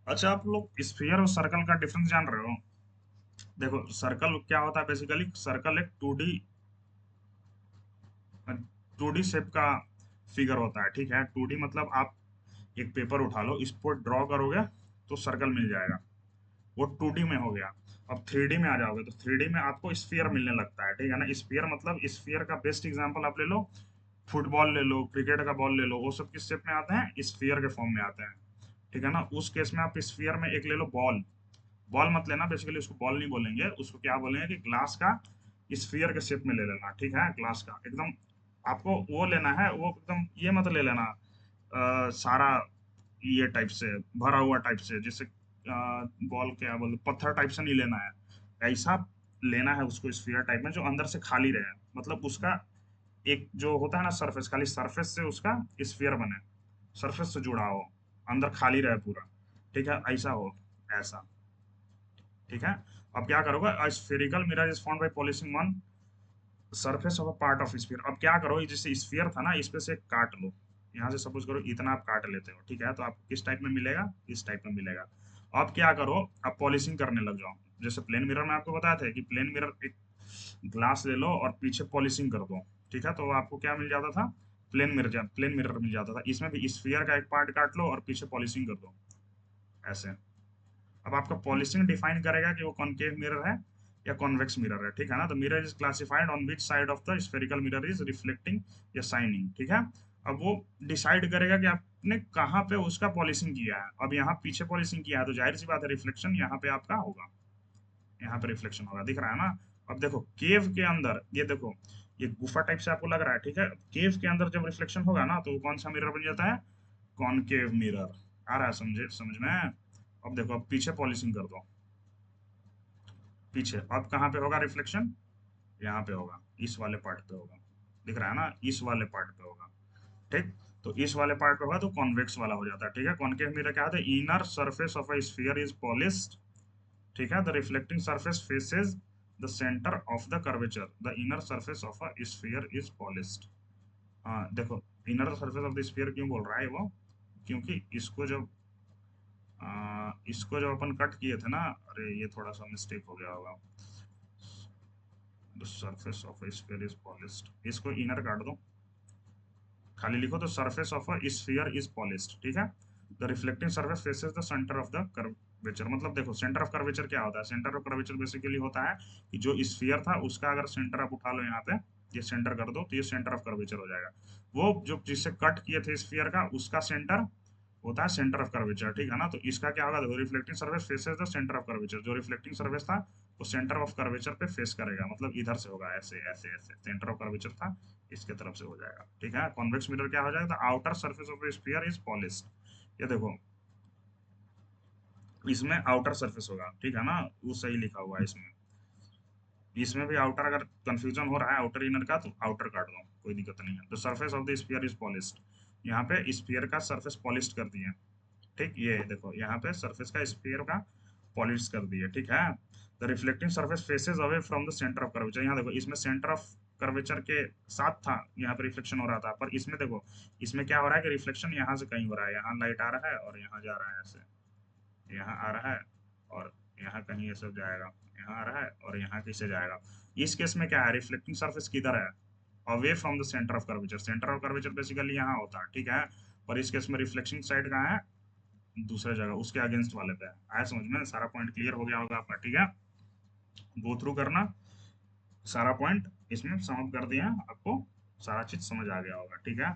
अच्छा, आप लोग स्फीयर और सर्कल का डिफरेंस जान रहे हो? देखो सर्कल क्या होता है, बेसिकली सर्कल एक 2D शेप का फिगर होता है। ठीक है, 2D मतलब आप एक पेपर उठा लो, इस पर ड्रॉ करोगे तो सर्कल मिल जाएगा, वो 2D में हो गया। अब 3D में आ जाओगे तो 3D में आपको स्फीयर मिलने लगता है। ठीक है ना? स्फीयर मतलब, स्फीयर का बेस्ट एग्जांपल आप ले लो, फुटबॉल ले लो, क्रिकेट का बॉल ले लो, वो सब किस शेप में आते हैं? स्फीयर के फॉर्म में आते हैं। ठीक है ना? उस केस में आप स्फीयर में एक ले लो बॉल। बॉल मत लेना, बेसिकली उसको बॉल नहीं बोलेंगे, उसको क्या बोलेंगे कि ग्लास का स्फीयर के शेप में ले लेना। ठीक है, ग्लास का एकदम आपको वो लेना है, वो एकदम ये मत ले लेना सारा ये टाइप से भरा हुआ टाइप से, जैसे बॉल क्या बोलते, पत्थर टाइप से नहीं लेना है। ऐसा लेना है उसको स्फीयर टाइप में, जो अंदर से खाली रहे, मतलब उसका एक जो होता है ना सरफेस, खाली सरफेस से उसका स्फीयर बने, सरफेस से जुड़ा हो, अंदर खाली रहे पूरा। ठीक है, ऐसा हो, ऐसा। ठीक है, अब क्या करोगे, spherical mirror is found by polishing one surface of a part of sphere. अब क्या करो, ये जैसे स्फीयर था ना, इस पे से काट लो, यहाँ से सपोज करो इतना आप काट लेते हो। ठीक है, तो आपको किस टाइप में मिलेगा? इस टाइप में मिलेगा। अब क्या करो, अब पॉलिशिंग करने लग जाओ। जैसे प्लेन मिरर में आपको बताया था कि प्लेन मिरर एक ग्लास ले लो और पीछे पॉलिशिंग कर दो। ठीक है, तो आपको क्या मिल जाता था? प्लेन मिरर मिल जाता था। इसमें भी स्फीयर का एक पार्ट काट लो और पीछे पॉलिशिंग कर दो, ऐसे। अब आपका पॉलिशिंग डिफाइन करेगा कि वो कॉनकेव मिरर है या कॉन्वेक्स मिरर है। ठीक है ना? तो mirror is classified on which side of the spherical mirror is reflecting या शाइनिंग। ठीक है, अब वो डिसाइड करेगा कि आपने कहाँ पे उसका पॉलिशिंग किया है। अब यहाँ पीछे पॉलिशिंग किया है तो जाहिर सी बात है रिफ्लेक्शन यहाँ पे आपका होगा, यहाँ पे रिफ्लेक्शन होगा, दिख रहा है ना? अब देखो केव के अंदर, ये देखो, ये गुफा टाइप से आपको लग रहा है। ठीक है, केव के अंदर जब रिफ्लेक्शन होगा ना, तो वो कौन सा मिरर बन जाता है? Concave mirror. आ रहा है समझे, समझ में? अब देखो, अब पीछे पॉलिशिंग कर दो, पीछे अब कहाँ पे होगा रिफ्लेक्शन? यहाँ पे होगा, इस वाले पार्ट पे होगा, दिख रहा है ना? इस वाले पार्ट पे होगा। ठीक, तो इस वाले पार्ट पे होगा तो कॉन्वेक्स वाला हो जाता है। ठीक है, कॉनकेव मिरर क्या होता है? Inner surface of a sphere is polished. ठीक है, the reflecting surface faces the centre of the curvature, the inner surface of a sphere is polished. हाँ देखो, inner surface of the sphere क्यों बोल रहा है वो? क्योंकि इसको जब अपन कट किए थे ना, अरे ये थोड़ा सा मिस्टेक हो गया होगा। The surface of a sphere is polished, इसको इनर काट दो, खाली लिखो तो surface of a sphere is polished. ठीक है, the reflecting surface faces the centre of the curvature. मतलब देखो, सेंटर ऑफ कर्वेचर क्या होता है? सेंटर ऑफ कर्वेचर बेसिकली होता है कि जो स्फीयर था उसका अगर सेंटर आप उठा लो यहाँ पे, ये सेंटर कर दो तो ये सेंटर ऑफ कर्वेचर हो जाएगा। वो जो जिससे कट किए थे स्फीयर का, उसका सेंटर होता है सेंटर ऑफ कर्वेचर। ठीक है ना? तो इसका क्या होगा, देखो, reflecting surface faces the centre of curvature. जो रिफ्लेक्टिंग सरफेस था वो सेंटर ऑफ कर्वेचर पे फेस करेगा, मतलब इधर से होगा, ऐसे ऐसे ऐसे, सेंटर ऑफ कर्वेचर था, इसके तरफ से हो जाएगा। ठीक है, कॉन्वेक्स मिरर क्या हो जाएगा? Outer surface of sphere is polished. ये देखो, इसमें आउटर सरफेस होगा। ठीक है ना? वो सही लिखा हुआ है इसमें। इसमें भी आउटर, अगर कंफ्यूजन हो रहा है आउटर इनर का, तो आउटर काट दो, कोई दिक्कत नहीं है। The surface of the sphere is polished, यहाँ पे स्फीयर का सरफेस पॉलिश्ड कर दिया। ठीक, ये देखो यहाँ पे सरफेस का स्फीयर का पॉलिश कर दिया। ठीक है, the reflecting surface faces away from the centre of curvature. यहाँ देखो, इसमें सेंटर ऑफ कर्वेचर के साथ था, यहाँ पे रिफ्लेक्शन हो रहा था, पर इसमें देखो, इसमें क्या हो रहा है कि रिफ्लेक्शन यहाँ से कहीं हो रहा है, यहाँ लाइट आ रहा है और यहाँ जा रहा है, ऐसे यहाँ आ रहा है और यहाँ कहीं ये सब जाएगा, यहाँ आ रहा है और यहाँ कैसे जाएगा। इस केस में क्या है, रिफ्लेक्टिंग सरफेस किधर है? Away from the centre of curvature. Centre of curvature basically यहाँ होता है। ठीक है, पर इस केस में रिफ्लेक्शन साइड कहाँ है? दूसरे जगह, उसके अगेंस्ट वाले पे है। आया समझ में? सारा पॉइंट क्लियर हो गया होगा आपका। ठीक है, गो थ्रू करना सारा पॉइंट, इसमें सम अप कर दिया आपको, सारा चीज समझ आ गया होगा। ठीक है,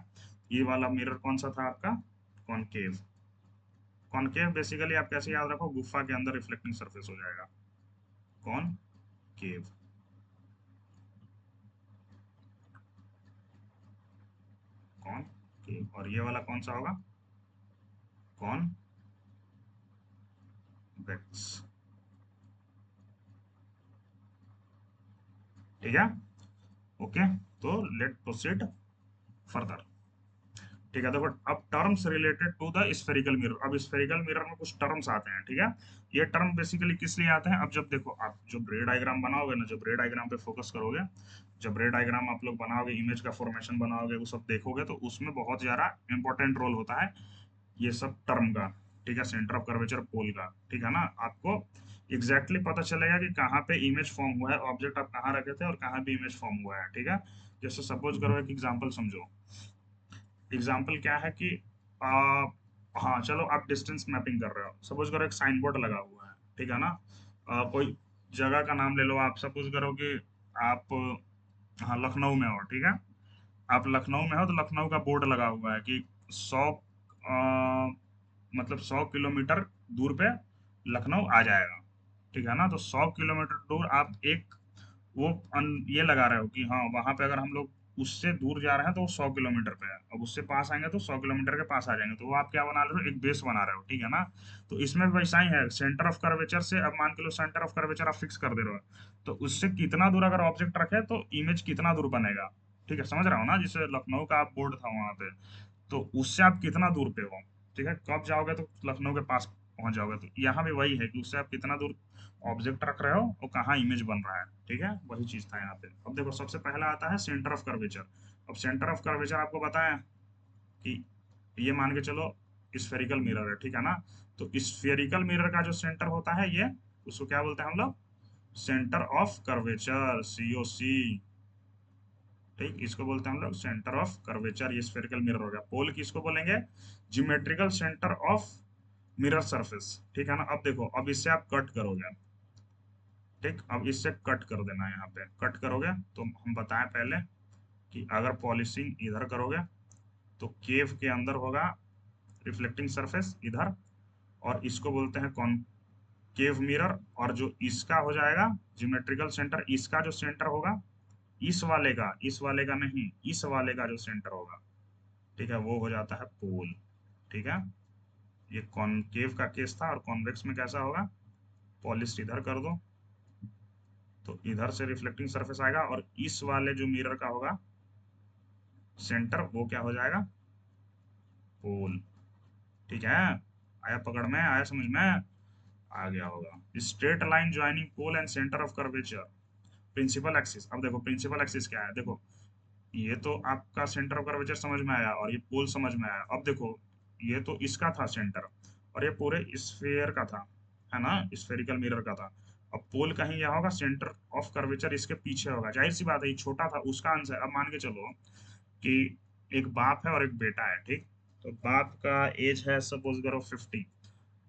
ये वाला मिरर कौन सा था आपका, कॉनकेव। कॉनकेव बेसिकली आप कैसे याद रखो, गुफा के अंदर रिफ्लेक्टिंग सरफेस हो जाएगा, कॉनकेव। कॉनकेव, और ये वाला कौन सा होगा, कॉन्वेक्स। ठीक है, ओके, तो लेट प्रोसीड फर्दर। ठीक है, देखो अब terms related to the spherical mirror. अब स्फेरिकल मिरर में कुछ टर्म्स आते हैं। ठीक है, ये टर्म बेसिकली किस लिए आते हैं, अब जब देखो आप जब रे डायग्राम बनाओगे ना, जब रे डायग्राम पे फोकस करोगे, जब रे डायग्राम आप लोग बनाओगे, इमेज का फॉर्मेशन बनाओगे, वो सब देखोगे, तो उसमें बहुत ज्यादा इंपॉर्टेंट रोल होता है ये सब टर्म का। ठीक है, सेंटर ऑफ कर्वेचर, पोल का। ठीक है ना, आपको एग्जैक्टली पता चलेगा कि कहाँ पे इमेज फॉर्म हुआ है, ऑब्जेक्ट आप कहाँ रखे थे और कहाँ पे इमेज फॉर्म हुआ है। ठीक है, जैसे सपोज करो, एक एग्जांपल समझो। एग्जाम्पल क्या है कि आ, हाँ चलो, आप डिस्टेंस मैपिंग कर रहे हो, सपोज करो एक साइन बोर्ड लगा हुआ है। ठीक है ना, कोई जगह का नाम ले लो, आप सपोज करो कि आप हाँ लखनऊ में हो। ठीक है, आप लखनऊ में हो, तो लखनऊ का बोर्ड लगा हुआ है कि 100 मतलब 100 किलोमीटर दूर पे लखनऊ आ जाएगा। ठीक है ना, तो 100 किलोमीटर दूर आप एक वो ये लगा रहे हो कि हाँ वहां पे अगर हम लोग उससे दूर जा रहे हैं तो वो 100 किलोमीटर पे है, अब उससे पास आएंगे तो 100 किलोमीटर के पास आ जाएंगे, तो वो आप क्या बना रहे हो, एक बेस बना रहे हो। ठीक है ना, तो इसमें भी वैसा ही है, सेंटर ऑफ कर्वेचर से अब मान के लो सेंटर ऑफ कर्वेचर आप फिक्स कर दे रहे हो, तो उससे कितना दूर अगर ऑब्जेक्ट रखे तो इमेज कितना दूर बनेगा। ठीक है, समझ रहा हो ना, जैसे लखनऊ का आप बोर्ड था वहां पे, तो उससे आप कितना दूर पे हो। ठीक है, कब जाओगे तो लखनऊ के पास पहुंच जाओगे, तो यहाँ भी वही है कि उससे आप कितना दूर ऑब्जेक्ट रख रहे हो और कहाँ इमेज बन रहा है। ठीक है, वही चीज था यहाँ पे। अब देखो सबसे पहला आता है सेंटर ऑफ कर्वेचर। अब सेंटर ऑफ कर्वेचर आपको बताया कि ये मान के चलो स्फेरिकल मिरर है। ठीक है ना, तो स्फेरिकल मिरर का जो सेंटर होता है ये, उसको क्या बोलते हैं हम लोग, सेंटर ऑफ कर्वेचर, सीओसी। ठीक, इसको बोलते हैं हम लोग सेंटर ऑफ कर्वेचर। ये स्फेरिकल मिरर हो गया। पोल किसको बोलेंगे, geometrical centre of mirror surface. ठीक है ना, अब देखो अब इससे आप कट करोगे। ठीक, अब इससे कट कर देना है, यहाँ पे कट करोगे तो हम बताएं पहले कि अगर पॉलिशिंग इधर करोगे तो केव के अंदर होगा रिफ्लेक्टिंग सरफेस इधर, और इसको बोलते हैं कॉनकेव मिरर। और जो इसका हो जाएगा ज्योमेट्रिकल सेंटर, इसका जो सेंटर होगा, इस वाले का नहीं, इस वाले का जो सेंटर होगा, ठीक है, वो हो जाता है पोल। ठीक है, ये कॉनकेव का केस था, और कॉन्वेक्स में कैसा होगा, पॉलिश इधर कर दो तो इधर से रिफ्लेक्टिंग सरफेस आएगा, और इस वाले जो मिरर का होगा सेंटर, वो क्या हो जाएगा, पोल। ठीक है, आया पकड़ में, आया समझ में, आ गया होगा। Straight line joining pole and centre of curvature, principal axis. अब देखो प्रिंसिपल एक्सिस क्या है, देखो ये तो आपका सेंटर ऑफ कर्वेचर समझ में आया, और ये पोल समझ में आया। अब देखो ये तो इसका था सेंटर, और ये पूरे स्फेयर का था, है ना, स्फेरिकल मिरर का था। अब पोल कहीं यह होगा, सेंटर ऑफ कर्वेचर इसके पीछे होगा, जाहिर सी बात है, ये छोटा था उसका आंसर। अब मान के चलो कि एक बाप है और एक बेटा है। ठीक, तो बाप का एज है सपोज करो 50,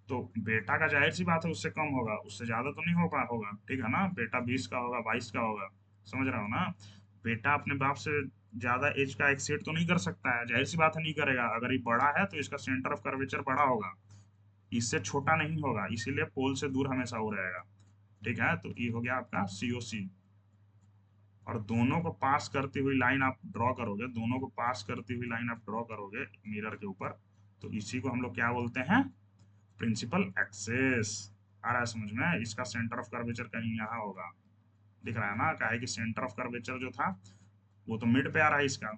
तो बेटा का जाहिर सी बात है उससे कम होगा, उससे ज्यादा तो नहीं हो पा होगा। ठीक है ना, बेटा 20 का होगा, 22 का होगा, समझ रहे हो ना। बेटा अपने बाप से ज्यादा एज का एक्सीड तो नहीं कर सकता है, जाहिर सी बात है नहीं करेगा। अगर ये बड़ा है तो इसका सेंटर ऑफ कर्वेचर बड़ा होगा, इससे छोटा नहीं होगा, इसीलिए पोल से दूर हमेशा वो रहेगा। ठीक है, तो ये हो गया आपका सीओसी। और दोनों को पास करती हुई लाइन आप ड्रॉ करोगे, दोनों को पास करती हुई लाइन आप ड्रॉ करोगे मिरर के ऊपर, तो इसी को हम लोग क्या बोलते हैं, प्रिंसिपल एक्सेस। आ रहा है समझ में, इसका सेंटर ऑफ कर्वेचर कहीं यहाँ होगा, दिख रहा है ना, क्या है कि सेंटर ऑफ कर्वेचर जो था वो तो मिड पे आ रहा है इसका।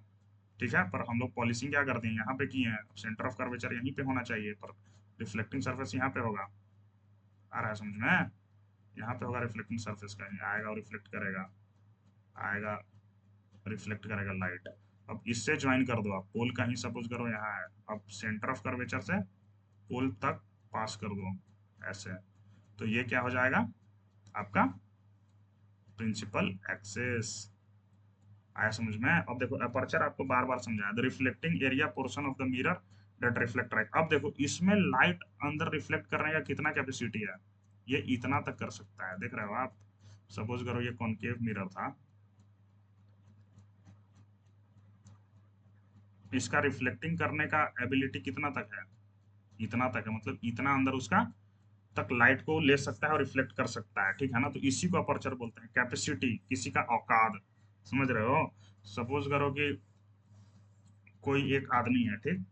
ठीक है, पर हम लोग पॉलिशिंग क्या करते हैं, यहाँ पे किए हैं, सेंटर ऑफ कर्वेचर यहीं पे होना चाहिए, पर रिफ्लेक्टिंग सरफेस यहाँ पे होगा। आ रहा है समझ में, यहाँ पे होगा रिफ्लेक्टिंग सरफेस, कहीं आएगा और रिफ्लेक्ट करेगा, आएगा रिफ्लेक्ट करेगा लाइट। अब इससे ज्वाइन कर दो आप, पोल कहीं सपोज करो यहाँ है, अब सेंटर ऑफ कर्वेचर से पोल तक पास कर दो ऐसे, तो ये क्या हो जाएगा आपका प्रिंसिपल एक्सेस। आया समझ में। अब देखो अपर्चर आपको बार बार समझाया, the reflecting area portion of the mirror that reflect right. अब देखो इसमें लाइट अंदर रिफ्लेक्ट करने का कितना कैपेसिटी है, ये इतना तक कर सकता है, देख रहे हो आप, सपोज करो ये कॉनकेव मिरर था, इसका रिफ्लेक्टिंग करने का एबिलिटी कितना तक है, इतना तक है, मतलब इतना अंदर उसका तक लाइट को ले सकता है और रिफ्लेक्ट कर सकता है, ठीक है ना। तो इसी को अपर्चर बोलते हैं, कैपेसिटी, किसी का औकात, समझ रहे हो। सपोज करो कि कोई एक आदमी है, ठीक।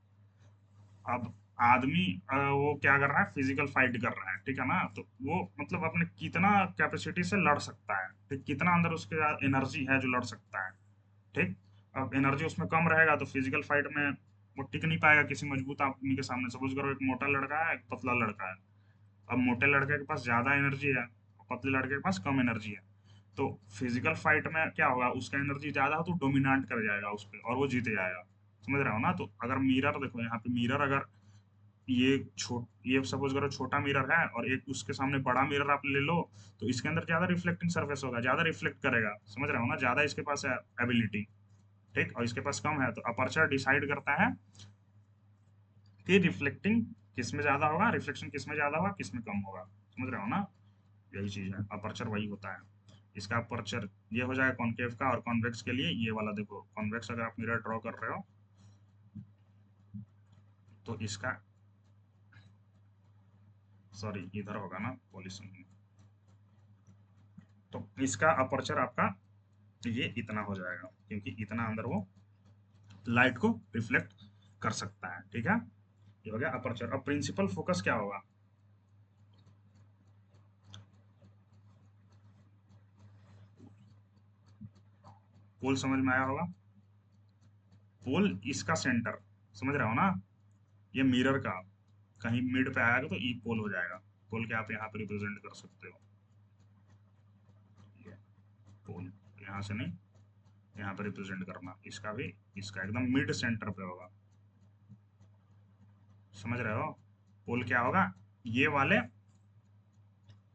अब आदमी वो क्या कर रहा है, फिजिकल फाइट कर रहा है, ठीक है ना। तो वो मतलब अपने कितना कैपेसिटी से लड़ सकता है, ठीक, कितना अंदर उसके एनर्जी है जो लड़ सकता है, ठीक। अब एनर्जी उसमें कम रहेगा तो फिजिकल फाइट में वो टिक नहीं पाएगा किसी मजबूत आदमी के सामने। सपोज करो एक मोटा लड़का है, एक पतला लड़का है। अब मोटे लड़के के पास ज्यादा एनर्जी है और पतले लड़के के पास कम एनर्जी है। तो फिजिकल फाइट में क्या होगा, उसका एनर्जी ज्यादा हो तो डोमिनेट कर जाएगा उस पर और वो जीत जाएगा, समझ रहे हो ना। तो अगर मिरर देखो, यहाँ पे मिरर अगर ये सपोज करो छोटा मिरर है और एक उसके सामने बड़ा मिरर आप ले लो, तो इसके अंदर ज्यादा रिफ्लेक्टिंग सरफेस होगा, ज्यादा रिफ्लेक्ट करेगा, समझ रहे हो ना, ज्यादा इसके पास है एबिलिटी, ठीक। और इसके पास कम है, तो अपर्चर डिसाइड करता है कि रिफ्लेक्टिंग किस में ज्यादा होगा, रिफ्लेक्शन किस में ज्यादा होगा, किस में कम होगा, समझ रहे हो ना। यही चीज है, अपर्चर वही होता है। इसका अपर्चर ये हो जाएगा कॉनकेव का। और कॉन्वेक्स के लिए ये वाला देखो, कॉन्वेक्स अगर आप मिरर ड्रॉ कर रहे हो तो इसका, सॉरी इधर होगा ना पॉल्यूशन, तो इसका अपर्चर आपका ये इतना हो जाएगा, क्योंकि इतना अंदर वो लाइट को रिफ्लेक्ट कर सकता है, ठीक है। ये हो गया अपर्चर। अब प्रिंसिपल फोकस क्या होगा, पोल समझ में आया होगा। पोल इसका सेंटर, समझ रहे हो ना। ये मिरर का कहीं मिड पे आएगा तो ई पोल हो जाएगा। पोल के आप यहाँ पे रिप्रेजेंट कर सकते हो, ये पोल यहाँ से नहीं, यहाँ पे रिप्रेजेंट करना इसका भी, इसका एकदम मिड सेंटर पे होगा, समझ रहे हो। पोल क्या होगा, ये वाले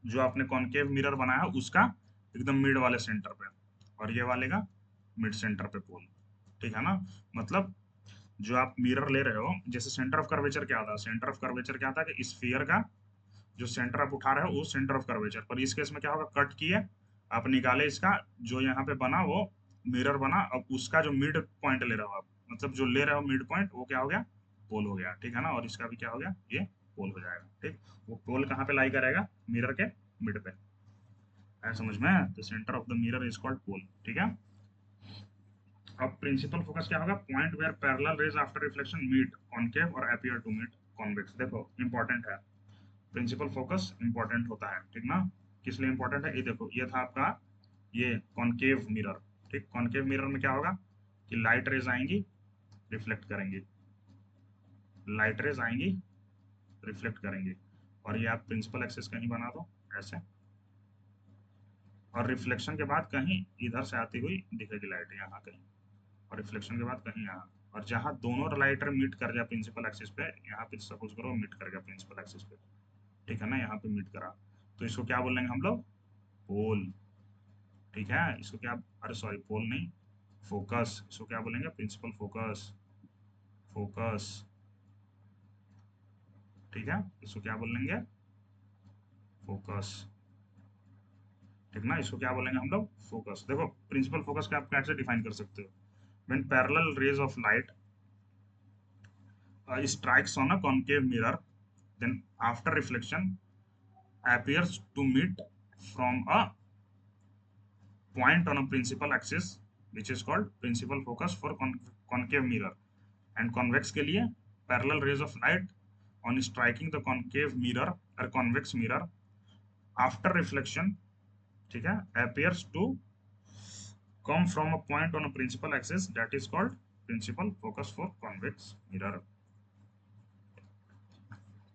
जो आपने कॉनकेव मिरर बनाया है उसका एकदम मिड वाले सेंटर पे, और ये वाले का मिड सेंटर पे पोल, ठीक है ना। मतलब जो आप मिरर ले रहे हो, जैसे सेंटर ऑफ कर्वेचर क्या था, सेंटर ऑफ कर्वेचर क्या था कि स्फीयर का जो सेंटर आप उठा रहे हो वो सेंटर ऑफ कर्वेचर, पर इस केस में क्या होगा, कट किए आप निकाले इसका, जो यहाँ पे बना वो मिरर बना, अब उसका जो मिड पॉइंट ले रहे हो आप, मतलब जो ले रहे हो मिड पॉइंट, वो क्या हो गया, पोल हो गया, ठीक है ना। और इसका भी क्या हो गया, ये पोल हो जाएगा, ठीक। वो पोल कहाँ पे लाई करेगा, मिरर के मिड पे, है समझ में। तो centre of the mirror is called pole, ठीक है। अब प्रिंसिपल फोकस क्या होगा, point where parallel rays after reflection meet concave और अपीयर टू मीट कॉन्वेक्स। देखो इंपॉर्टेंट है, प्रिंसिपल फोकस इंपॉर्टेंट होता है, ठीक ना। किस लिए इंपॉर्टेंट है, ये देखो ये था आपका ये कॉनकेव मिरर, ठीक। कॉनकेव मिरर में क्या होगा कि लाइट रेज आएंगी, रिफ्लेक्ट करेंगी, लाइट रेज आएंगी, रिफ्लेक्ट करेंगी। और ये आप प्रिंसिपल एक्सिस कहीं बना दो ऐसे, और रिफ्लेक्शन के बाद कहीं इधर से आती हुई दिखेगी लाइट यहाँ कहीं, और रिफ्लेक्शन के बाद कहीं यहाँ। और जहाँ दोनों लाइटर मीट कर जाए प्रिंसिपल एक्सिस पे, यहाँ पे सपोज करो मीट कर गया प्रिंसिपल एक्सिस पे, ठीक है ना, यहाँ पे मीट करा, तो इसको क्या बोलेंगे हम लोग, पोल, ठीक है। इसको क्या, अरे सॉरी पोल नहीं, फोकस, इसको क्या बोलेंगे, प्रिंसिपल फोकस, फोकस, ठीक है। इसको क्या बोलेंगे, फोकस, ठीक ना। इसको क्या बोलेंगे हम लोग, फोकस। देखो प्रिंसिपल फोकस का आप कैसे डिफाइन कर सकते हो, when parallel raise of light strikes on a concave mirror, then after reflection appears to meet from a point on a principal axis, which is called principal focus for concave mirror, and convex के लिए parallel rays of light on striking the concave mirror or convex mirror after reflection, ठीक है, appears to come from a point on a principal axis, that is called principal focus for convex mirror,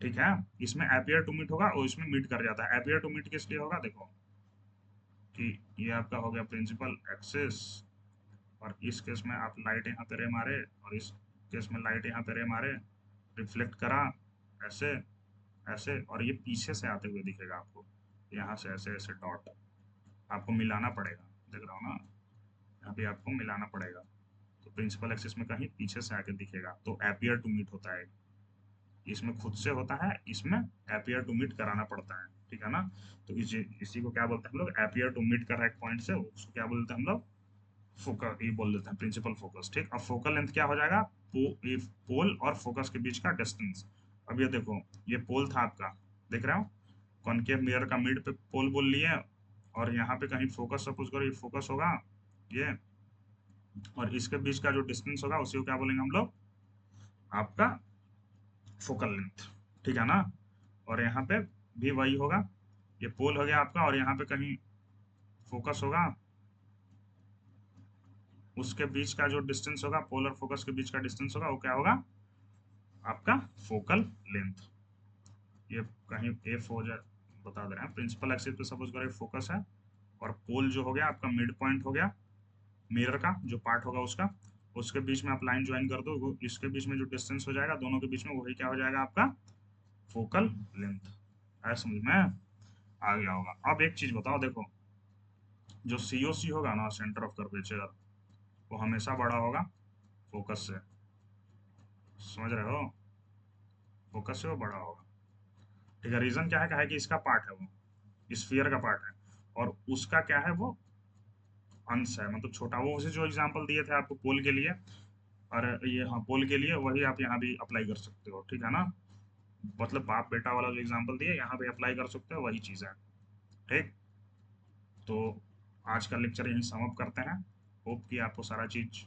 ठीक है। इसमें appear to meet होगा और इसमें meet कर जाता है। अपियर टू मीट किस लिए होगा, देखो कि ये आपका हो गया प्रिंसिपल एक्सिस, और इस केस में आप लाइट यहाँ पे रे मारे, और इस केस में लाइट यहाँ पे रे मारे, रिफ्लेक्ट करा ऐसे, ऐसे, और ये पीछे से आते हुए दिखेगा आपको, यहाँ से ऐसे ऐसे डॉट आपको मिलाना पड़ेगा, देख रहा हो ना, यहाँ पे आपको मिलाना पड़ेगा। तो प्रिंसिपल एक्सिस में कहीं पीछे से आके दिखेगा, तो अपियर टू मीट होता है। इसमें खुद से होता है, इसमें अपियर टू मीट कराना पड़ता है, ठीक है ना। तो इसी को क्या बोलते हैं हम लोग, appear to meet correct point से, उसको क्या बोलते हैं हम लोग, फोकस, ये बोल देते हैं प्रिंसिपल फोकस। ठीक, अब फोकल लेंथ क्या हो जाएगा, पोल और फोकस के बीच का डिस्टेंस। अब ये देखो, ये पोल था आपका, देख रहे हो, कॉनकेव मिरर का मिड पे पोल बोल लिए, और यहाँ पे कहीं फोकस, सपोज करो ये फोकस होगा ये, और इसके बीच का जो डिस्टेंस होगा उसी को क्या बोलेंगे हम लोग, आपका फोकल लेंथ। ठीक है ना। और यहाँ पे भी वही होगा, ये पोल हो गया आपका, और यहाँ पे कहीं फोकस होगा, उसके बीच का जो डिस्टेंस होगा, पोल और फोकस के बीच का डिस्टेंस होगा, वो क्या होगा, आपका फोकल लेंथ। ये कहीं एफ हो जाए, बता दे रहे हैं, प्रिंसिपल एक्सिस पे सपोज करो फोकस है, और पोल जो हो गया आपका मिड पॉइंट हो गया, मिरर का जो पार्ट होगा उसका, उसके बीच में आप लाइन ज्वाइन कर दो, वो इसके बीच में जो डिस्टेंस हो जाएगा दोनों के बीच में, वही क्या हो जाएगा आपका फोकल लेंथ। ऐसा समझ में आ गया होगा। अब एक चीज बताओ, देखो जो सीओसी होगा ना, सेंटर ऑफ कर्वेचर, वो हमेशा बड़ा होगा फोकस से, समझ रहे हो, फोकस से वो बड़ा होगा। ठीक है, रीजन क्या है कि इसका पार्ट है, वो स्फीयर का पार्ट है, और उसका क्या है, वो अंश है, मतलब छोटा। वो उसे जो एग्जांपल दिए थे आपको पोल के लिए, और ये हाँ पोल के लिए, वही आप यहाँ भी अप्लाई कर सकते हो। ठीक है ना, मतलब बाप बेटा वाला जो एग्जांपल दिए यहाँ पे अप्लाई कर सकते हो, वही चीज़ है। ठीक, तो आज का लेक्चर यहीं समाप्त करते हैं। होप कि आपको सारा चीज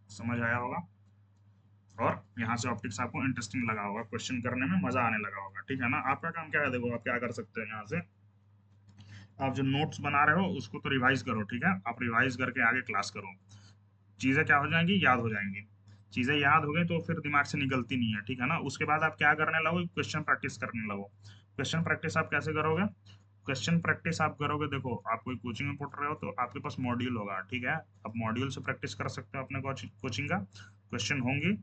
समझ आया होगा, और यहाँ से ऑप्टिक्स आपको इंटरेस्टिंग लगा होगा, क्वेश्चन करने में मजा आने लगा होगा। ठीक है ना, आपका काम क्या है, देखो आप क्या कर सकते हो, यहाँ से आप जो नोट्स बना रहे हो उसको तो रिवाइज करो। ठीक है, आप रिवाइज करके आगे क्लास करो, चीजें क्या हो जाएंगी, याद हो जाएंगी। चीजें याद हो गई तो फिर दिमाग से निकलती नहीं है। ठीक है ना, उसके बाद आप क्या करने लगो, क्वेश्चन प्रैक्टिस करने लगो। क्वेश्चन प्रैक्टिस आप कैसे करोगे, क्वेश्चन प्रैक्टिस आप करोगे, देखो आप कोई कोचिंग में पढ़ रहे हो तो आपके पास मॉड्यूल होगा। ठीक है, आप मॉड्यूल से प्रैक्टिस कर सकते हो अपने कोचिंग का, क्वेश्चन होंगी,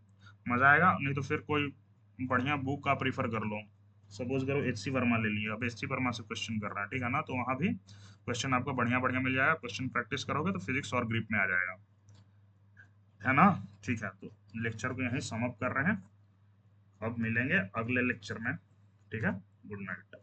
मजा आएगा। नहीं तो फिर कोई बढ़िया बुक आप प्रीफर कर लो, सपोज करो एच सी वर्मा ले लिया, अब एच सी वर्मा से क्वेश्चन कर रहा है, ठीक है ना, तो वहाँ भी क्वेश्चन आपको बढ़िया बढ़िया मिल जाएगा। क्वेश्चन प्रैक्टिस करोगे तो फिजिक्स और ग्रिप में आ जाएगा, है ना। ठीक है, तो लेक्चर को यहीं समाप्त कर रहे हैं, अब मिलेंगे अगले लेक्चर में। ठीक है, गुड नाइट।